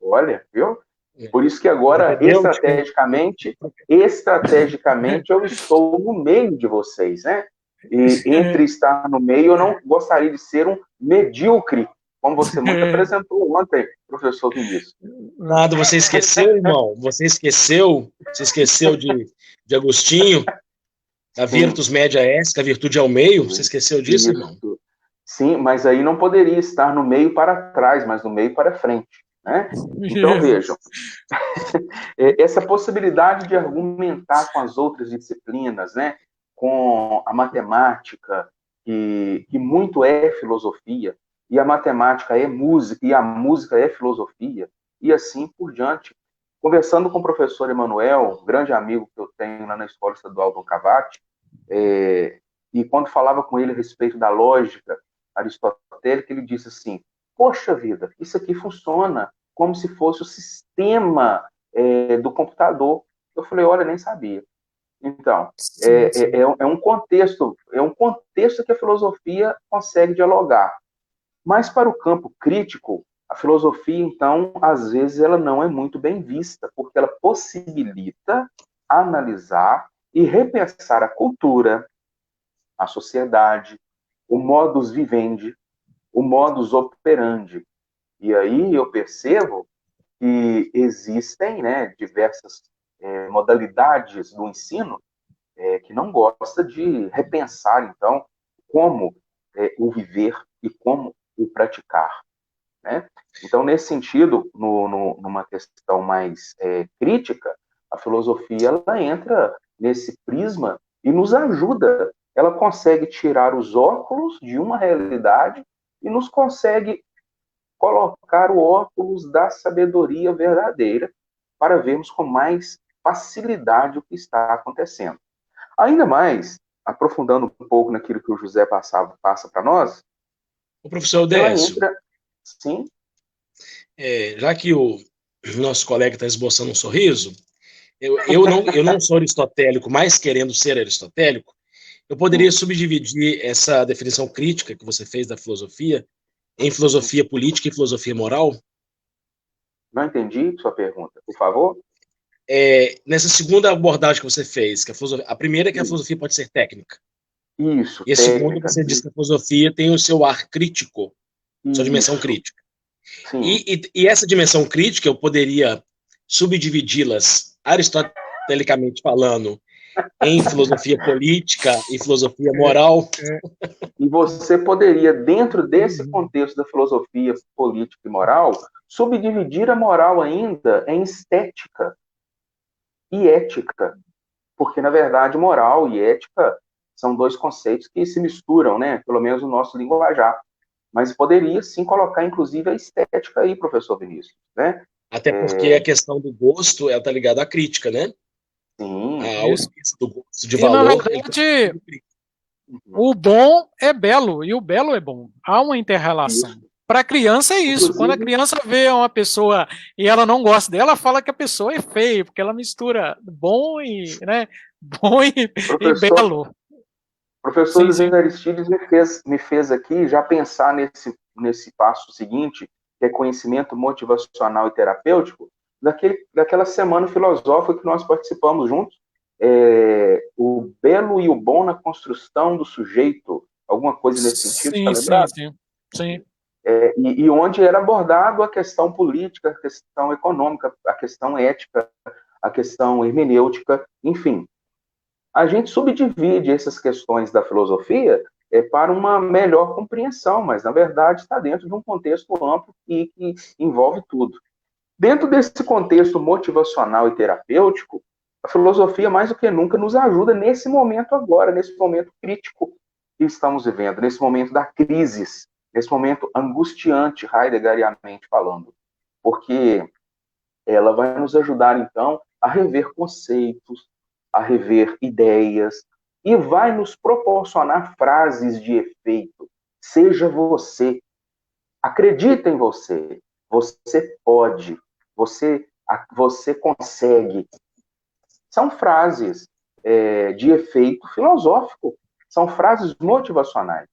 Olha, viu? Por isso que agora, estrategicamente, eu estou no meio de vocês, né? E entre estar no meio, eu não gostaria de ser um medíocre, como você muito apresentou ontem, professor Vinícius. Nada, você esqueceu, irmão? Você esqueceu de Agostinho, a virtus media est, que a virtude é o meio? Você esqueceu disso, irmão? Sim, mas aí não poderia estar no meio para trás, mas no meio para frente. Né? Então, vejam, essa possibilidade de argumentar com as outras disciplinas, né? Com a matemática, que muito é filosofia, e a matemática é música, e a música é filosofia, e assim por diante. Conversando com o professor Emanuel, grande amigo que eu tenho lá na Escola Estadual Dom Cavati, e quando falava com ele a respeito da lógica aristotélica, ele disse assim, poxa vida, isso aqui funciona como se fosse o sistema do computador. Eu falei, olha, nem sabia. Então, é um contexto que a filosofia consegue dialogar. Mas para o campo crítico, a filosofia, então, às vezes ela não é muito bem vista, porque ela possibilita analisar e repensar a cultura, a sociedade, o modus vivendi, o modus operandi. E aí eu percebo que existem, né, diversas modalidades do ensino que não gosta de repensar, então, como o viver e como o praticar, né? Então, nesse sentido, numa questão mais crítica, a filosofia ela entra nesse prisma e nos ajuda. Ela consegue tirar os óculos de uma realidade e nos consegue colocar o óculos da sabedoria verdadeira para vermos com mais facilidade o que está acontecendo. Ainda mais, aprofundando um pouco naquilo que o José passa para nós, O professor ela Décio, entra, sim, já que o nosso colega está esboçando um sorriso, eu não sou aristotélico, mas querendo ser aristotélico, eu poderia subdividir essa definição crítica que você fez da filosofia em filosofia política e filosofia moral. não entendi sua pergunta, por favor. Nessa segunda abordagem que você fez, que a primeira é que a filosofia pode ser técnica, Isso, e a segunda técnica. você disse que a filosofia tem o seu ar crítico, sua dimensão Isso, crítica. sim. E essa dimensão crítica eu poderia subdividi-las aristotelicamente falando em filosofia política e filosofia moral. E você poderia, dentro desse contexto da filosofia política e moral, subdividir a moral ainda em estética e ética. Porque, na verdade, moral e ética são dois conceitos que se misturam, né? Pelo menos no nosso linguajar. Mas poderia, sim, colocar, inclusive, a estética aí, professor Vinícius, né? Até porque a questão do gosto está ligada à crítica, né? Sim. A Isso. ausência do gosto de E, na valor. Ele verdade, o bom é belo e o belo é bom. Há uma inter-relação. Isso. Para a criança é isso. Quando a Inclusive, criança vê uma pessoa e ela não gosta dela, fala que a pessoa é feia, porque ela mistura bom e, né, bom e professor, belo. professor Sim, José sim. Aristides me fez aqui já pensar nesse passo seguinte, que é conhecimento motivacional e terapêutico, daquela semana filosófica que nós participamos juntos, o belo e o bom na construção do sujeito, alguma coisa nesse sentido, está Sim, sim, lembrado? sim. Sim. E onde era abordado a questão política, a questão econômica, a questão ética, a questão hermenêutica, enfim. A gente subdivide essas questões da filosofia para uma melhor compreensão, mas, na verdade, está dentro de um contexto amplo que envolve tudo. Dentro desse contexto motivacional e terapêutico, a filosofia, mais do que nunca, nos ajuda nesse momento agora, nesse momento crítico que estamos vivendo, nesse momento da crise, nesse momento angustiante, heideggerianamente falando, porque ela vai nos ajudar, então, a rever conceitos, a rever ideias, e vai nos proporcionar frases de efeito. Seja você, acredita em você, você pode, você consegue. São frases de efeito filosófico, são frases motivacionais.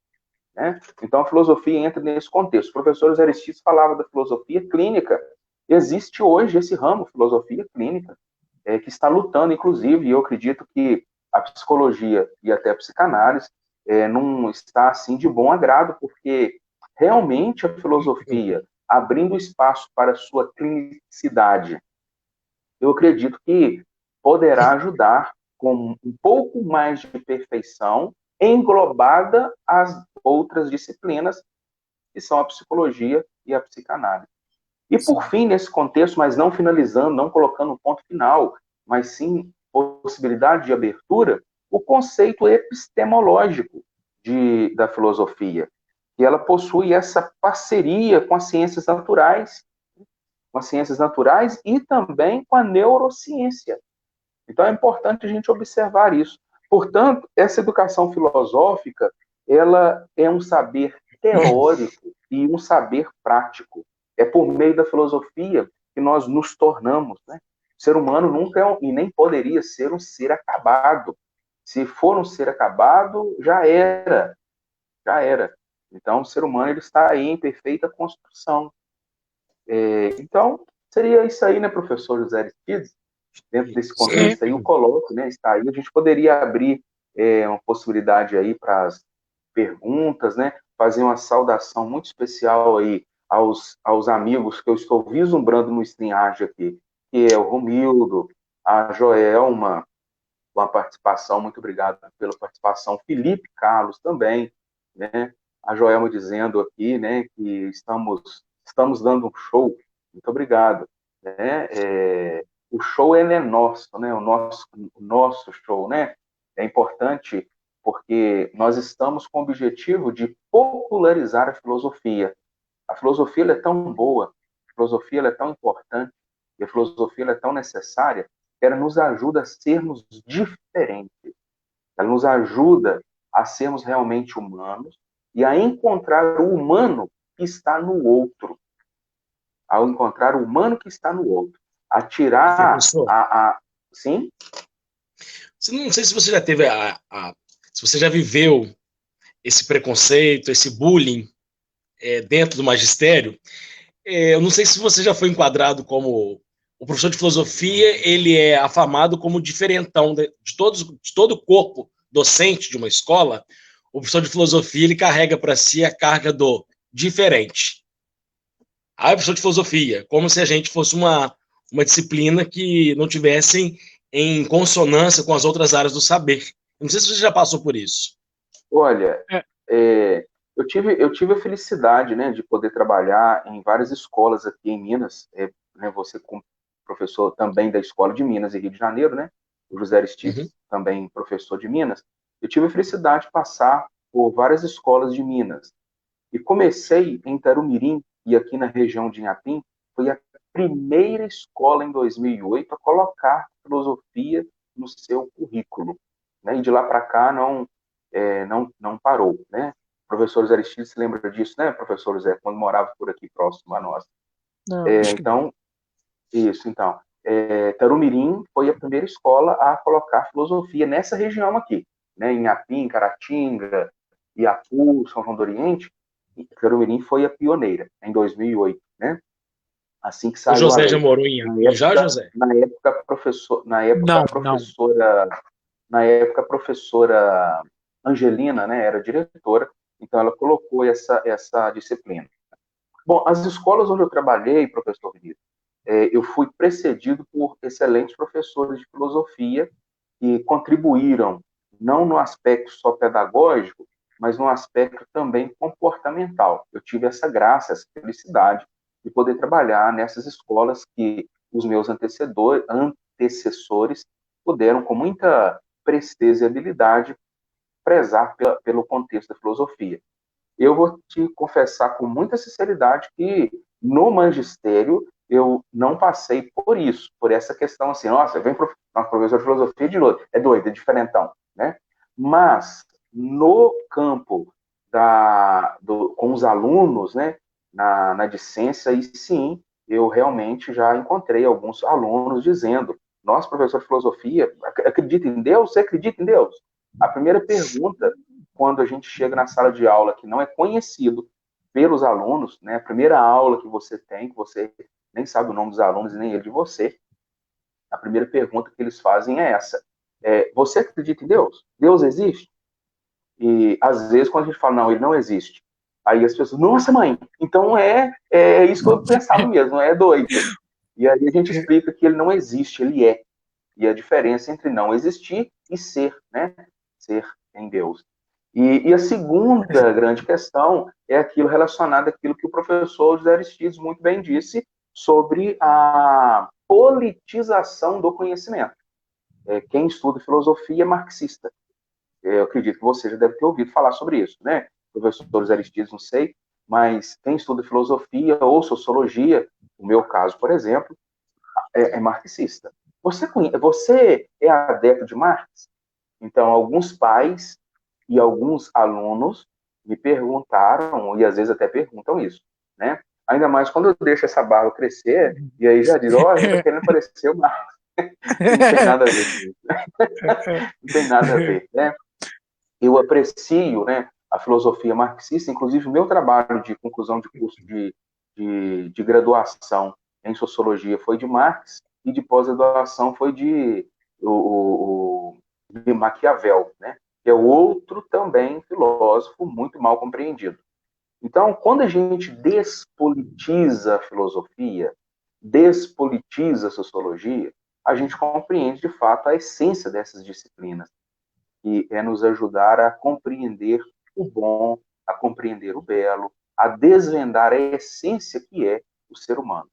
Né? Então, a filosofia entra nesse contexto. O professor Aristides falava da filosofia clínica. Existe hoje esse ramo, filosofia clínica, que está lutando, inclusive, e eu acredito que a psicologia e até a psicanálise não está assim de bom agrado, porque realmente a filosofia, abrindo espaço para a sua clinicidade, eu acredito que poderá ajudar com um pouco mais de perfeição englobada às outras disciplinas, que são a psicologia e a psicanálise. E, por fim, nesse contexto, mas não finalizando, não colocando um ponto final, mas sim possibilidade de abertura, o conceito epistemológico da filosofia, que ela possui essa parceria com as ciências naturais e também com a neurociência. Então, é importante a gente observar isso. Portanto, essa educação filosófica, ela é um saber teórico e um saber prático. É por meio da filosofia que nós nos tornamos, né? O ser humano nunca e nem poderia ser um ser acabado. Se for um ser acabado, já era, já era. Então, o ser humano ele está aí em perfeita construção. Então, seria isso aí, né, professor José Aristides? Dentro desse Sim. contexto aí, o colóquio, né, está aí. A gente poderia abrir uma possibilidade aí para as perguntas, né? Fazer uma saudação muito especial aí aos amigos que eu estou vislumbrando no StreamYard aqui, que é o Romildo, a Joelma, com a participação, muito obrigado pela participação, Felipe Carlos também, né? A Joelma dizendo aqui, né, que estamos dando um show, muito obrigado, né? O show ele é nosso, né? O nosso show, né? É importante porque nós estamos com o objetivo de popularizar a filosofia. A filosofia ela é tão boa, a filosofia ela é tão importante, e a filosofia ela é tão necessária, que ela nos ajuda a sermos diferentes. Ela nos ajuda a sermos realmente humanos e a encontrar o humano que está no outro. Ao encontrar o humano que está no outro. A tirar Professor, Sim? não sei se você já teve se você já viveu esse preconceito, esse bullying dentro do magistério. Eu não sei se você já foi enquadrado como o professor de filosofia, ele é afamado como diferentão de todo o corpo docente de uma escola. O professor de filosofia ele carrega para si a carga do diferente. Aí, professor de filosofia, como se a gente fosse uma disciplina que não tivesse em consonância com as outras áreas do saber. Eu não sei se você já passou por isso. Olha, É, eu tive a felicidade, né, de poder trabalhar em várias escolas aqui em Minas, né, você como professor também da Escola de Minas e Rio de Janeiro, né, o José Uhum. Aristides, também professor de Minas, eu tive a felicidade de passar por várias escolas de Minas. E comecei em Tarumirim, e aqui na região de Inhapim, foi a primeira escola em 2008 a colocar filosofia no seu currículo. Né? E de lá para cá não parou. Né? O professor Zé Aristides se lembra disso, né, professor Zé, quando morava por aqui próximo a nós. não, acho que não. Então, isso, então. Tarumirim foi a primeira escola a colocar filosofia nessa região aqui, né? Em Inhapim, Caratinga, Iapu, São João do Oriente. Tarumirim foi a pioneira, em 2008, né? Assim que O saiu a José já lei. morou em Na Apim, já, época, José? na época, professor, na época, Não, não. professora, na época, a professora Angelina, né, era diretora, então ela colocou essa disciplina. Bom, as escolas onde eu trabalhei, professor Vinícius, eu fui precedido por excelentes professores de filosofia que contribuíram não no aspecto só pedagógico, mas no aspecto também comportamental. Eu tive essa graça, essa felicidade de poder trabalhar nessas escolas que os meus antecessores puderam, com muita presteza e habilidade, prezar pelo contexto da filosofia. Eu vou te confessar com muita sinceridade que no magistério eu não passei por isso, por essa questão assim, nossa, vem professor de filosofia de novo, é doido, é diferentão, né? Mas no campo com os alunos, né, na discência, e sim, eu realmente já encontrei alguns alunos dizendo, nossa, professor de filosofia, acredita em Deus? Você acredita em Deus? A primeira pergunta quando a gente chega na sala de aula que não é conhecido pelos alunos, né, a primeira aula que você tem, que você nem sabe o nome dos alunos e nem ele de você, a primeira pergunta que eles fazem é essa: você acredita em Deus? Deus existe? E às vezes quando a gente fala, não, ele não existe, aí as pessoas, nossa mãe, então é isso que eu pensava mesmo, é doido. E aí a gente explica que ele não existe, ele é. E a diferença entre não existir e ser, né? Ser em Deus. E a segunda grande questão é aquilo relacionado àquilo que o professor José Aristides muito bem disse sobre a politização do conhecimento. Quem estuda filosofia é marxista. Eu acredito que você já deve ter ouvido falar sobre isso, né? Professor José Aristides, não sei, mas quem estuda filosofia ou sociologia, no meu caso, por exemplo, é marxista. Você é adepto de Marx? Então, alguns pais e alguns alunos me perguntaram, e às vezes até perguntam isso, né? Ainda mais quando eu deixo essa barba crescer, e aí já diz, ó, oh, você tá querendo parecer o Marx. Não tem nada a ver com isso. Não tem nada a ver, né? Eu aprecio, né, a filosofia marxista, inclusive o meu trabalho de conclusão de curso de graduação em sociologia foi de Marx, e de pós-graduação foi de Maquiavel, né? que é outro também filósofo muito mal compreendido. Então, quando a gente despolitiza a filosofia, despolitiza a sociologia, a gente compreende de fato a essência dessas disciplinas, que é nos ajudar a compreender o bom, a compreender o belo, a desvendar a essência que é o ser humano.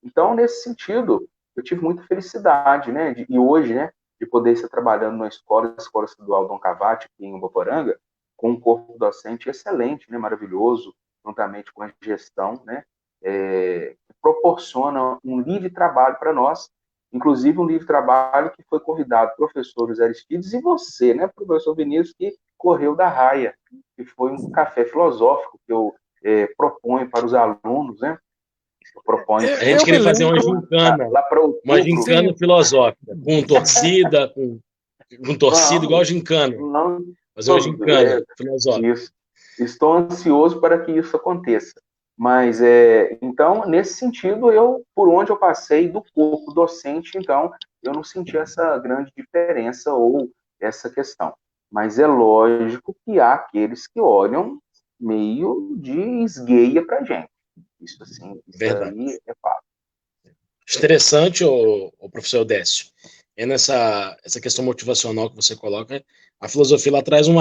Então, nesse sentido, eu tive muita felicidade, né? E hoje, né, de poder estar trabalhando na escola estadual Dom Cavate, aqui em Ubaporanga, com um corpo docente excelente, né, maravilhoso, juntamente com a gestão, né, que proporciona um livre trabalho para nós, inclusive um livre trabalho que foi convidado o professor José Aristides e você, né, professor Vinícius, que correu da raia, que foi um café filosófico que eu proponho para os alunos, né, proponho. A gente queria fazer uma gincana, lá para uma gincana filosófica, com torcida, com torcida igual gincana. Não, fazer uma gincana filosófica. Isso. Estou ansioso para que isso aconteça. Mas, então, nesse sentido, por onde eu passei do corpo docente, então, eu não senti essa grande diferença ou essa questão. Mas é lógico que há aqueles que olham meio de esgueia para a gente. Isso, assim, isso aí é fato. Interessante, o professor Décio, essa questão motivacional que você coloca, a filosofia ela traz um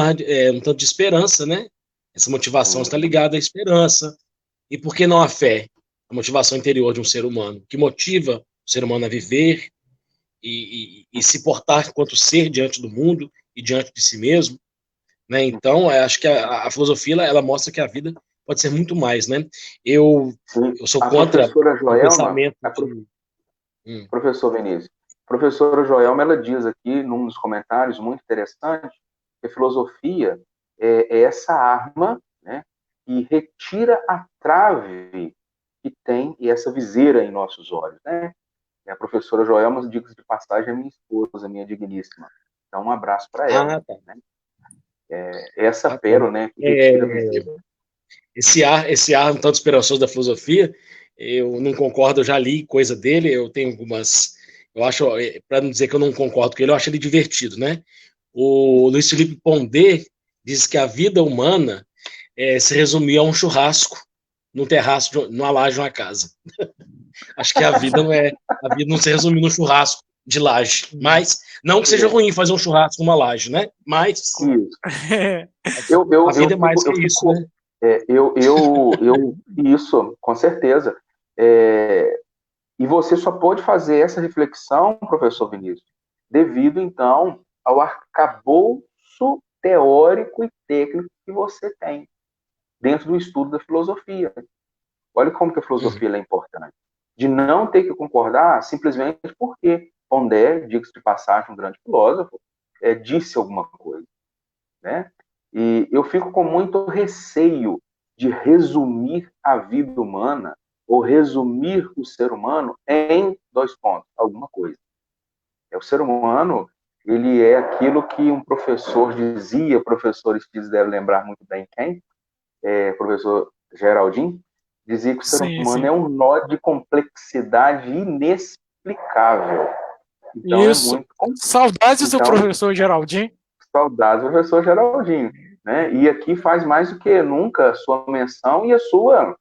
tanto de esperança, né? Essa motivação está ligada à esperança. E por que não a fé? A motivação interior de um ser humano, que motiva o ser humano a viver e se portar enquanto ser diante do mundo e diante de si mesmo, né? Então, acho que a filosofia ela mostra que a vida pode ser muito mais, né? Eu sou contra o pensamento Professor Vinícius, professora Joelma, ela diz aqui, num dos comentários muito interessante, que a filosofia é essa arma, né, que retira a trave que tem e essa viseira em nossos olhos, né? E a professora Joelma, diga-se de passagem, é minha esposa, minha digníssima. Então, um abraço para ela. Tá. Né? Essa pérola, né, que retira a viseira. Esse ar um tanto esperançoso da filosofia, eu não concordo, eu já li coisa dele, eu tenho algumas, eu acho, para não dizer que eu não concordo com ele, eu acho ele divertido, né? O Luiz Felipe Pondé diz que a vida humana se resumia a um churrasco num terraço, numa laje de uma casa. Acho que a vida não se resume no churrasco de laje, mas não que seja ruim fazer um churrasco numa laje, né? Mas a vida é mais que isso, né? Isso, com certeza. E você só pode fazer essa reflexão, professor Vinícius, devido, então, ao arcabouço teórico e técnico que você tem dentro do estudo da filosofia. Olha como que a filosofia é importante. De não ter que concordar simplesmente porque Pondé, diga-se de passagem, um grande filósofo, disse alguma coisa. Né? E eu fico com muito receio de resumir a vida humana ou resumir o ser humano em 2 pontos, alguma coisa. O ser humano, ele é aquilo que um professor dizia, o professor Stiles deve lembrar muito bem quem, professor Geraldinho, dizia que o ser humano é um nó de complexidade inexplicável. Então, isso. Muito saudades do professor Geraldinho. Saudades do professor Geraldinho. Né? E aqui faz mais do que nunca a sua menção e a sua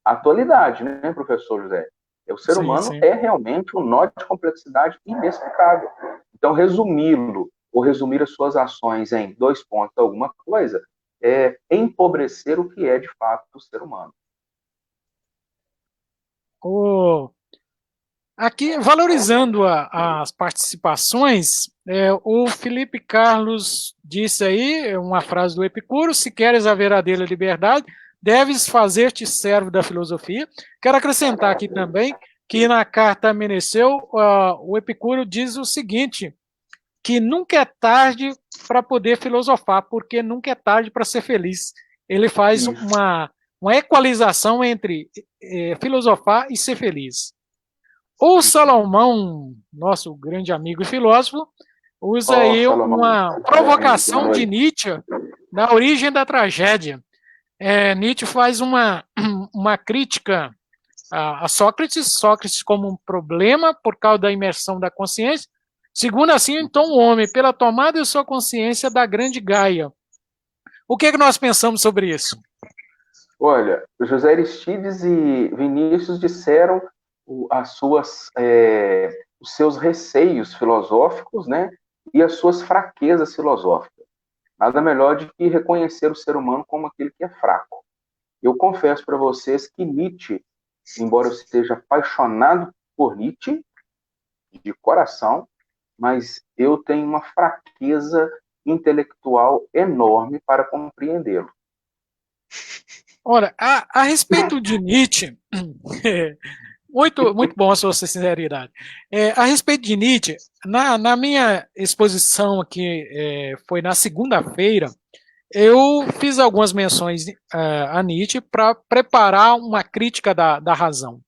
atualidade, né, professor José? O ser humano é realmente um nó de complexidade inexplicável. Então, resumi-lo, ou resumir as suas ações em 2 pontos, alguma coisa, é empobrecer o que é, de fato, o ser humano. Aqui, valorizando as participações, o Felipe Carlos disse aí, uma frase do Epicuro: se queres a verdadeira liberdade, deves fazer-te servo da filosofia. Quero acrescentar aqui também que na carta a Meneceu, o Epicuro diz o seguinte, que nunca é tarde para poder filosofar, porque nunca é tarde para ser feliz. Ele faz uma equalização entre filosofar e ser feliz. O Salomão, nosso grande amigo e filósofo, usa aí uma provocação de Nietzsche na origem da tragédia. Nietzsche faz uma crítica a Sócrates como um problema por causa da imersão da consciência, Segundo assim, então, o homem, pela tomada de sua consciência da grande Gaia. O que nós pensamos sobre isso? Olha, José Aristides e Vinícius disseram os seus receios filosóficos, né, e as suas fraquezas filosóficas. Nada melhor do que reconhecer o ser humano como aquele que é fraco. Eu confesso para vocês que Nietzsche, embora eu esteja apaixonado por Nietzsche, de coração, mas eu tenho uma fraqueza intelectual enorme para compreendê-lo. Ora, a respeito de Nietzsche, muito bom a sua sinceridade. A respeito de Nietzsche, na minha exposição aqui, foi na segunda-feira, eu fiz algumas menções a Nietzsche para preparar uma crítica da razão.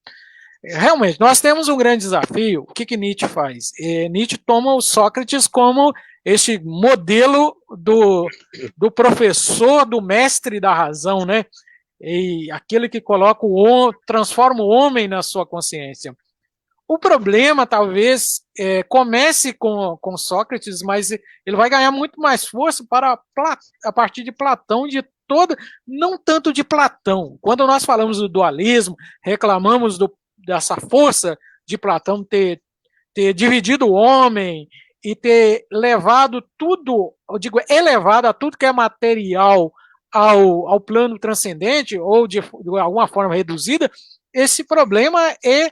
Realmente, nós temos um grande desafio. O que Nietzsche faz? Nietzsche toma o Sócrates como este modelo do professor, do mestre da razão, né? E aquele que transforma o homem na sua consciência. O problema, talvez, comece com Sócrates, mas ele vai ganhar muito mais força a partir de Platão, não tanto de Platão. Quando nós falamos do dualismo, reclamamos dessa força de Platão ter dividido o homem e ter levado tudo, elevado a tudo que é material ao plano transcendente, ou de alguma forma reduzida. Esse problema é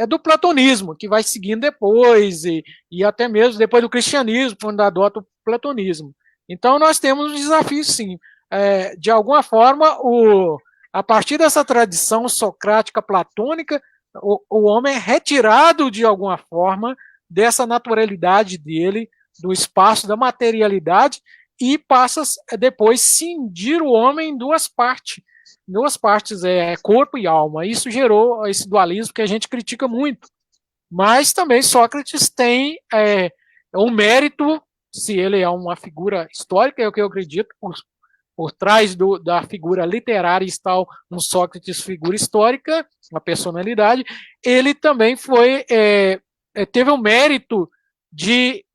do platonismo, que vai seguindo depois, e até mesmo depois do cristianismo, quando adota o platonismo. Então nós temos um desafio, sim. De alguma forma, a partir dessa tradição socrática platônica, o homem é retirado de alguma forma dessa naturalidade dele, do espaço da materialidade, e passa depois cindir o homem em duas partes, corpo e alma. Isso gerou esse dualismo que a gente critica muito. Mas também Sócrates tem um mérito, se ele é uma figura histórica, é o que eu acredito, por trás da figura literária está um Sócrates figura histórica, uma personalidade. Ele também teve o mérito de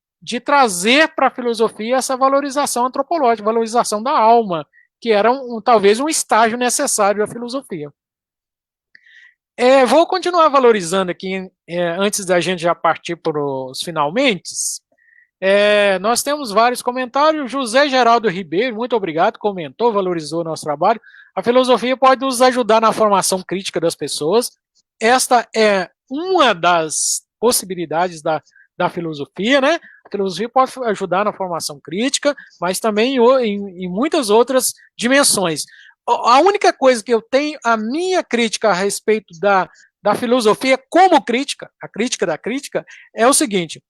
trazer para a filosofia essa valorização antropológica, valorização da alma, que era talvez um estágio necessário da filosofia. Vou continuar valorizando aqui, antes da gente já partir para os finalmente. Nós temos vários comentários. José Geraldo Ribeiro, muito obrigado, comentou, valorizou o nosso trabalho. A filosofia pode nos ajudar na formação crítica das pessoas. Esta é uma das possibilidades da filosofia, né? A filosofia pode ajudar na formação crítica, mas também em muitas outras dimensões. A única coisa que eu tenho, a minha crítica a respeito da filosofia como crítica, a crítica da crítica, é o seguinte: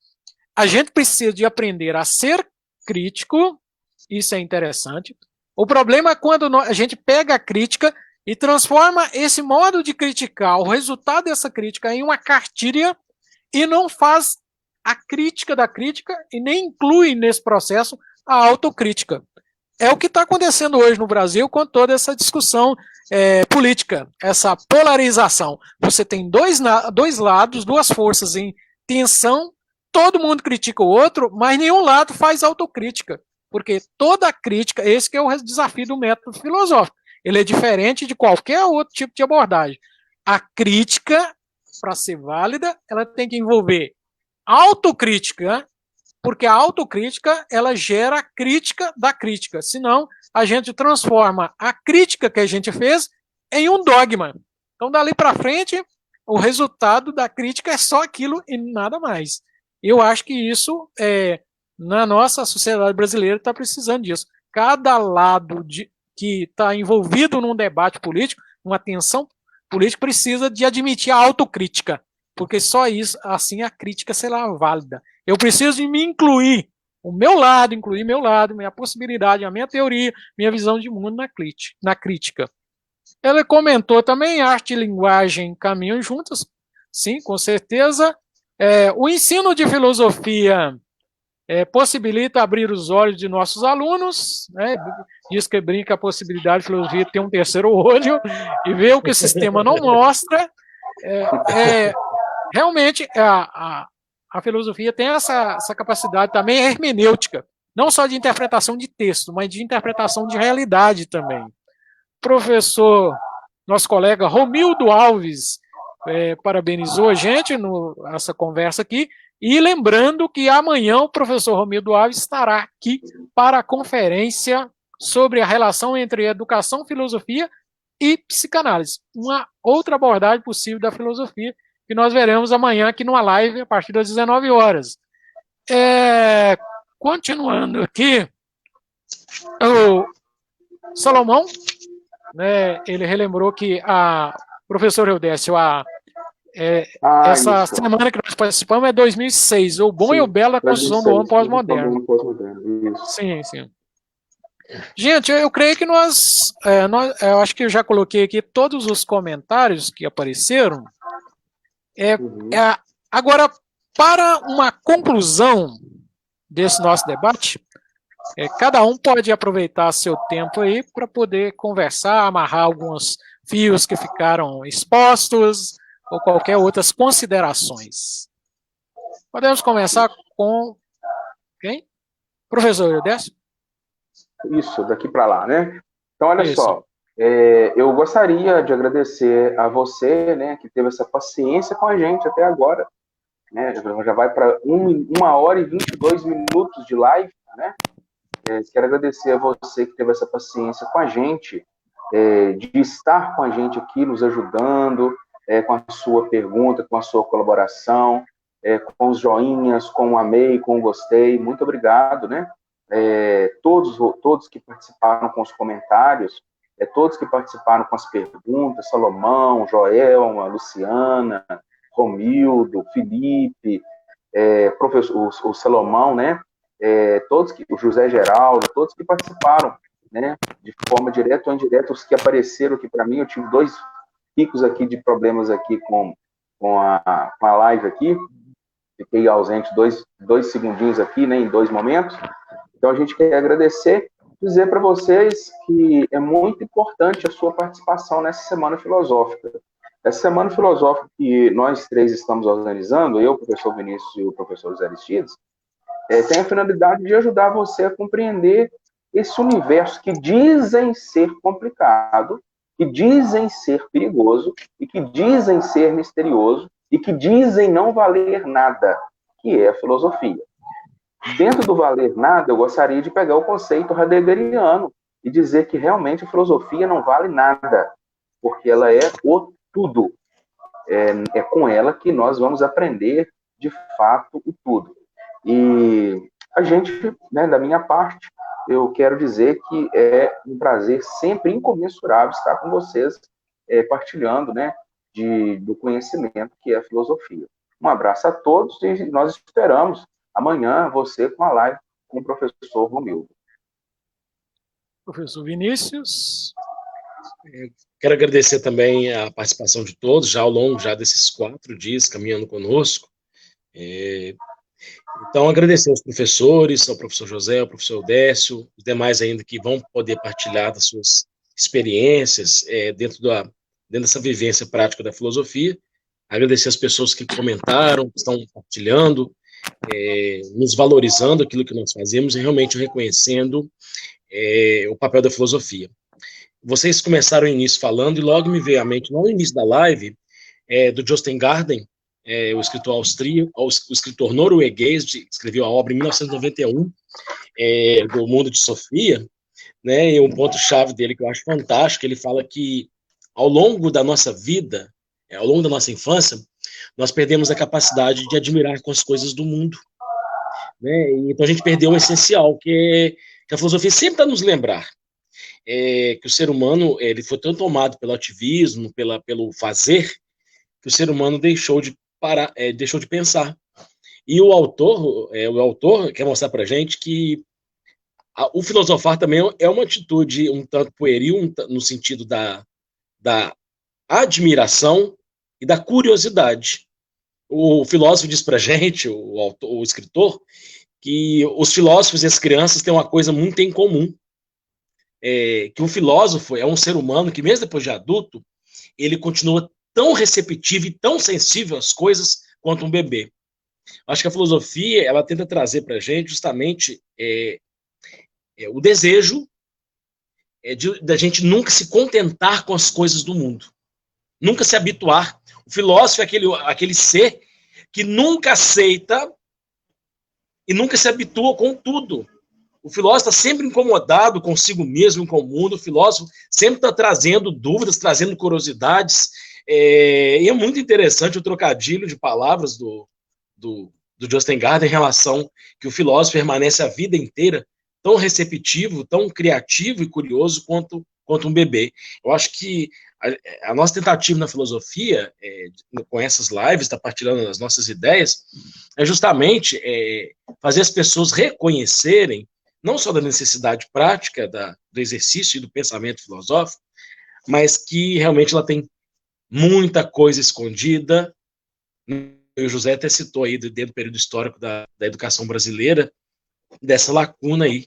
a gente precisa de aprender a ser crítico, isso é interessante. O problema é quando a gente pega a crítica e transforma esse modo de criticar, o resultado dessa crítica, em uma cartilha, e não faz a crítica da crítica e nem inclui nesse processo a autocrítica. É o que está acontecendo hoje no Brasil com toda essa discussão política, essa polarização. Você tem dois lados, duas forças em tensão, todo mundo critica o outro, mas nenhum lado faz autocrítica, porque toda crítica, esse que é o desafio do método filosófico, ele é diferente de qualquer outro tipo de abordagem. A crítica, para ser válida, ela tem que envolver autocrítica, porque a autocrítica, ela gera a crítica da crítica, senão a gente transforma a crítica que a gente fez em um dogma. Então, dali para frente, o resultado da crítica é só aquilo e nada mais. Eu acho que isso, na nossa sociedade brasileira, está precisando disso. Cada lado que está envolvido num debate político, uma tensão política, precisa de admitir a autocrítica, porque só isso, assim, a crítica será válida. Eu preciso de me incluir minha possibilidade, a minha teoria, minha visão de mundo na crítica. Ela comentou também, arte e linguagem caminham juntas. Sim, com certeza. O ensino de filosofia possibilita abrir os olhos de nossos alunos, né? Diz que brinca a possibilidade de filosofia ter um terceiro olho e ver o que o sistema não mostra. Realmente, a a filosofia tem essa capacidade também hermenêutica, não só de interpretação de texto, mas de interpretação de realidade também. Professor, nosso colega Romildo Alves, parabenizou a gente nessa conversa aqui, e lembrando que amanhã o professor Romildo Alves estará aqui para a conferência sobre a relação entre educação, filosofia e psicanálise, uma outra abordagem possível da filosofia, que nós veremos amanhã aqui numa live a partir das 19 horas. Continuando aqui, o Salomão, né, ele relembrou que professor Eudécio, essa semana que nós participamos é 2006, o bom e o belo da construção do homem pós-moderno. Sim, sim. Gente, eu creio que eu acho que eu já coloquei aqui todos os comentários que apareceram. Agora, para uma conclusão desse nosso debate, cada um pode aproveitar seu tempo aí para poder conversar, amarrar alguns fios que ficaram expostos ou qualquer outras considerações. Podemos começar com quem? Professor Eudécio? Isso, daqui para lá, né? Então, olha só, eu gostaria de agradecer a você, né, que teve essa paciência com a gente até agora, né? Já vai para 1h22 de live, né? Quero agradecer a você que teve essa paciência com a gente, de estar com a gente aqui, nos ajudando, com a sua pergunta, com a sua colaboração, com os joinhas, com o amei, com o gostei. Muito obrigado, né? Todos que participaram com os comentários, todos que participaram com as perguntas, Salomão, Joelma, Luciana, Romildo, Felipe, professor, o Salomão, né? O José Geraldo, todos que participaram, né? De forma direta ou indireta, os que apareceram aqui para mim, eu tive 2 picos aqui de problemas aqui com a live aqui, fiquei ausente 2 segundinhos aqui, né? Em 2 momentos. Então, a gente quer agradecer, dizer para vocês que é muito importante a sua participação nessa Semana Filosófica. Essa Semana Filosófica que nós 3 estamos organizando, eu, o professor Vinícius e o professor José Aristides, tem a finalidade de ajudar você a compreender esse universo que dizem ser complicado, que dizem ser perigoso, e que dizem ser misterioso, e que dizem não valer nada, que é a filosofia. Dentro do valer nada, eu gostaria de pegar o conceito heideggeriano e dizer que realmente a filosofia não vale nada, porque ela é o tudo. É com ela que nós vamos aprender, de fato, o tudo. E a gente, né, da minha parte, eu quero dizer que é um prazer sempre incomensurável estar com vocês, partilhando, né, do conhecimento que é a filosofia. Um abraço a todos e nós esperamos amanhã você com a live com o professor Romildo. Professor Vinícius. Quero agradecer também a participação de todos, já ao longo desses 4 dias, caminhando conosco. Então, agradecer aos professores, ao professor José, ao professor Eudécio, os demais ainda que vão poder partilhar das suas experiências dentro dessa vivência prática da filosofia. Agradecer as pessoas que comentaram, que estão partilhando, nos valorizando aquilo que nós fazemos e realmente reconhecendo o papel da filosofia. Vocês começaram o início falando, e logo me veio à mente, no início da live, do Justin Garden, o escritor austríaco, o escritor norueguês, escreveu a obra em 1991, do Mundo de Sofia, né, e um ponto-chave dele que eu acho fantástico, ele fala que ao longo da nossa vida, ao longo da nossa infância, nós perdemos a capacidade de admirar com as coisas do mundo, né? Então a gente perdeu o essencial, que a filosofia sempre está nos lembrar que o ser humano ele foi tão tomado pelo ativismo, pelo fazer, que o ser humano deixou de parar, deixou de pensar. E o autor quer mostrar para a gente que o filosofar também é uma atitude um tanto pueril, no sentido da admiração e da curiosidade. O filósofo diz para a gente, o escritor, que os filósofos e as crianças têm uma coisa muito em comum, que o filósofo é um ser humano que, mesmo depois de adulto, ele continua tão receptivo e tão sensível às coisas quanto um bebê. Acho que a filosofia, ela tenta trazer para a gente justamente o desejo da gente nunca se contentar com as coisas do mundo, nunca se habituar. O filósofo é aquele ser que nunca aceita e nunca se habitua com tudo. O filósofo está sempre incomodado consigo mesmo, com o mundo. O filósofo sempre está trazendo dúvidas, trazendo curiosidades. E é muito interessante o trocadilho de palavras do Justin Gardner em relação que o filósofo permanece a vida inteira tão receptivo, tão criativo e curioso quanto um bebê. Eu acho que a nossa tentativa na filosofia, com essas lives, está partilhando as nossas ideias, é justamente fazer as pessoas reconhecerem não só da necessidade prática do exercício e do pensamento filosófico, mas que realmente ela tem muita coisa escondida. O José até citou aí, dentro do período histórico da educação brasileira, dessa lacuna aí.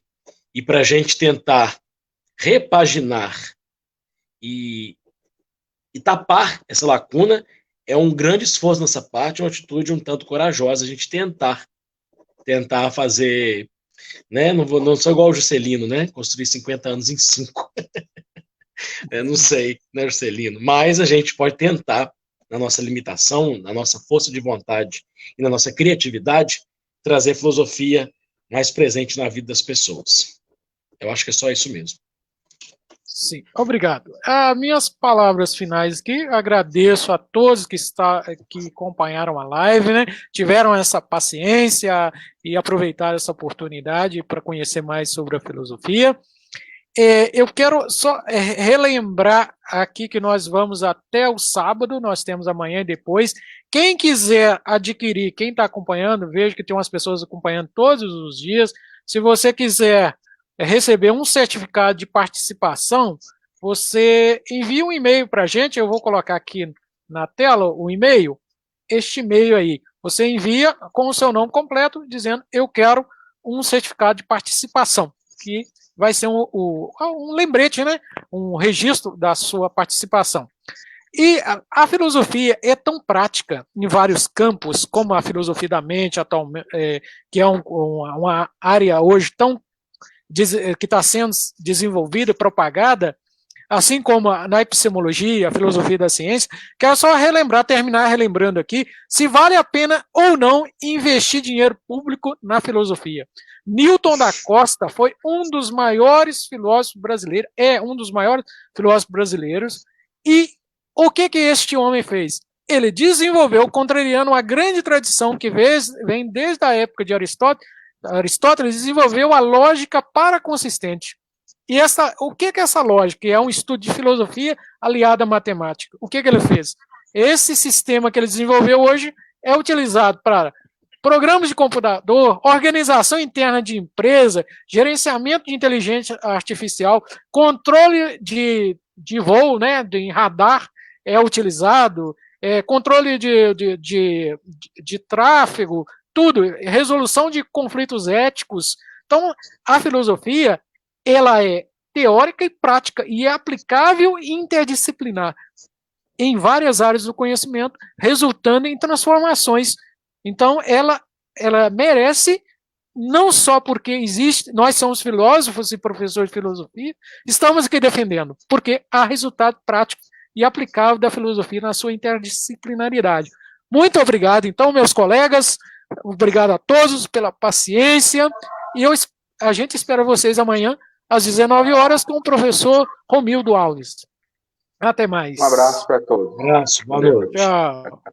E para a gente tentar repaginar e tapar essa lacuna, é um grande esforço nessa parte, uma atitude um tanto corajosa, a gente tentar fazer, né? Não sou igual o Juscelino, né? Construir 50 anos em 5. Não sei, né, Juscelino? Mas a gente pode tentar, na nossa limitação, na nossa força de vontade e na nossa criatividade, trazer filosofia mais presente na vida das pessoas. Eu acho que é só isso mesmo. Sim, obrigado. Minhas palavras finais aqui, agradeço a todos que acompanharam a live, né? Tiveram essa paciência e aproveitaram essa oportunidade para conhecer mais sobre a filosofia. Eu quero só relembrar aqui que nós vamos até o sábado, nós temos amanhã e depois. Quem quiser adquirir, quem está acompanhando, vejo que tem umas pessoas acompanhando todos os dias. Se você quiser receber um certificado de participação, você envia um e-mail para a gente, eu vou colocar aqui na tela o e-mail, este e-mail aí, você envia com o seu nome completo, dizendo, eu quero um certificado de participação, que vai ser um lembrete, né? Um registro da sua participação. E a filosofia é tão prática em vários campos, como a filosofia da mente, atualmente, que é uma área hoje que está sendo desenvolvida, propagada, assim como na epistemologia, a filosofia da ciência. Quero só terminar relembrando aqui, se vale a pena ou não investir dinheiro público na filosofia. Newton da Costa foi um dos maiores filósofos brasileiros, e o que este homem fez? Ele desenvolveu, contrariando uma grande tradição que vem desde a época de Aristóteles desenvolveu a lógica paraconsistente. E o que é essa lógica? É um estudo de filosofia aliado à matemática. O que ele fez? Esse sistema que ele desenvolveu hoje é utilizado para programas de computador, organização interna de empresa, gerenciamento de inteligência artificial, controle de voo, né, de radar é utilizado, controle de tráfego, tudo, resolução de conflitos éticos. Então, a filosofia, ela é teórica e prática, e é aplicável e interdisciplinar em várias áreas do conhecimento, resultando em transformações. Então, ela merece, não só porque nós somos filósofos e professores de filosofia, estamos aqui defendendo, porque há resultado prático e aplicável da filosofia na sua interdisciplinaridade. Muito obrigado, então, meus colegas. Obrigado a todos pela paciência e a gente espera vocês amanhã às 19 horas com o professor Romildo Alves. Até mais. Um abraço para todos. Um abraço, boa noite. Tchau.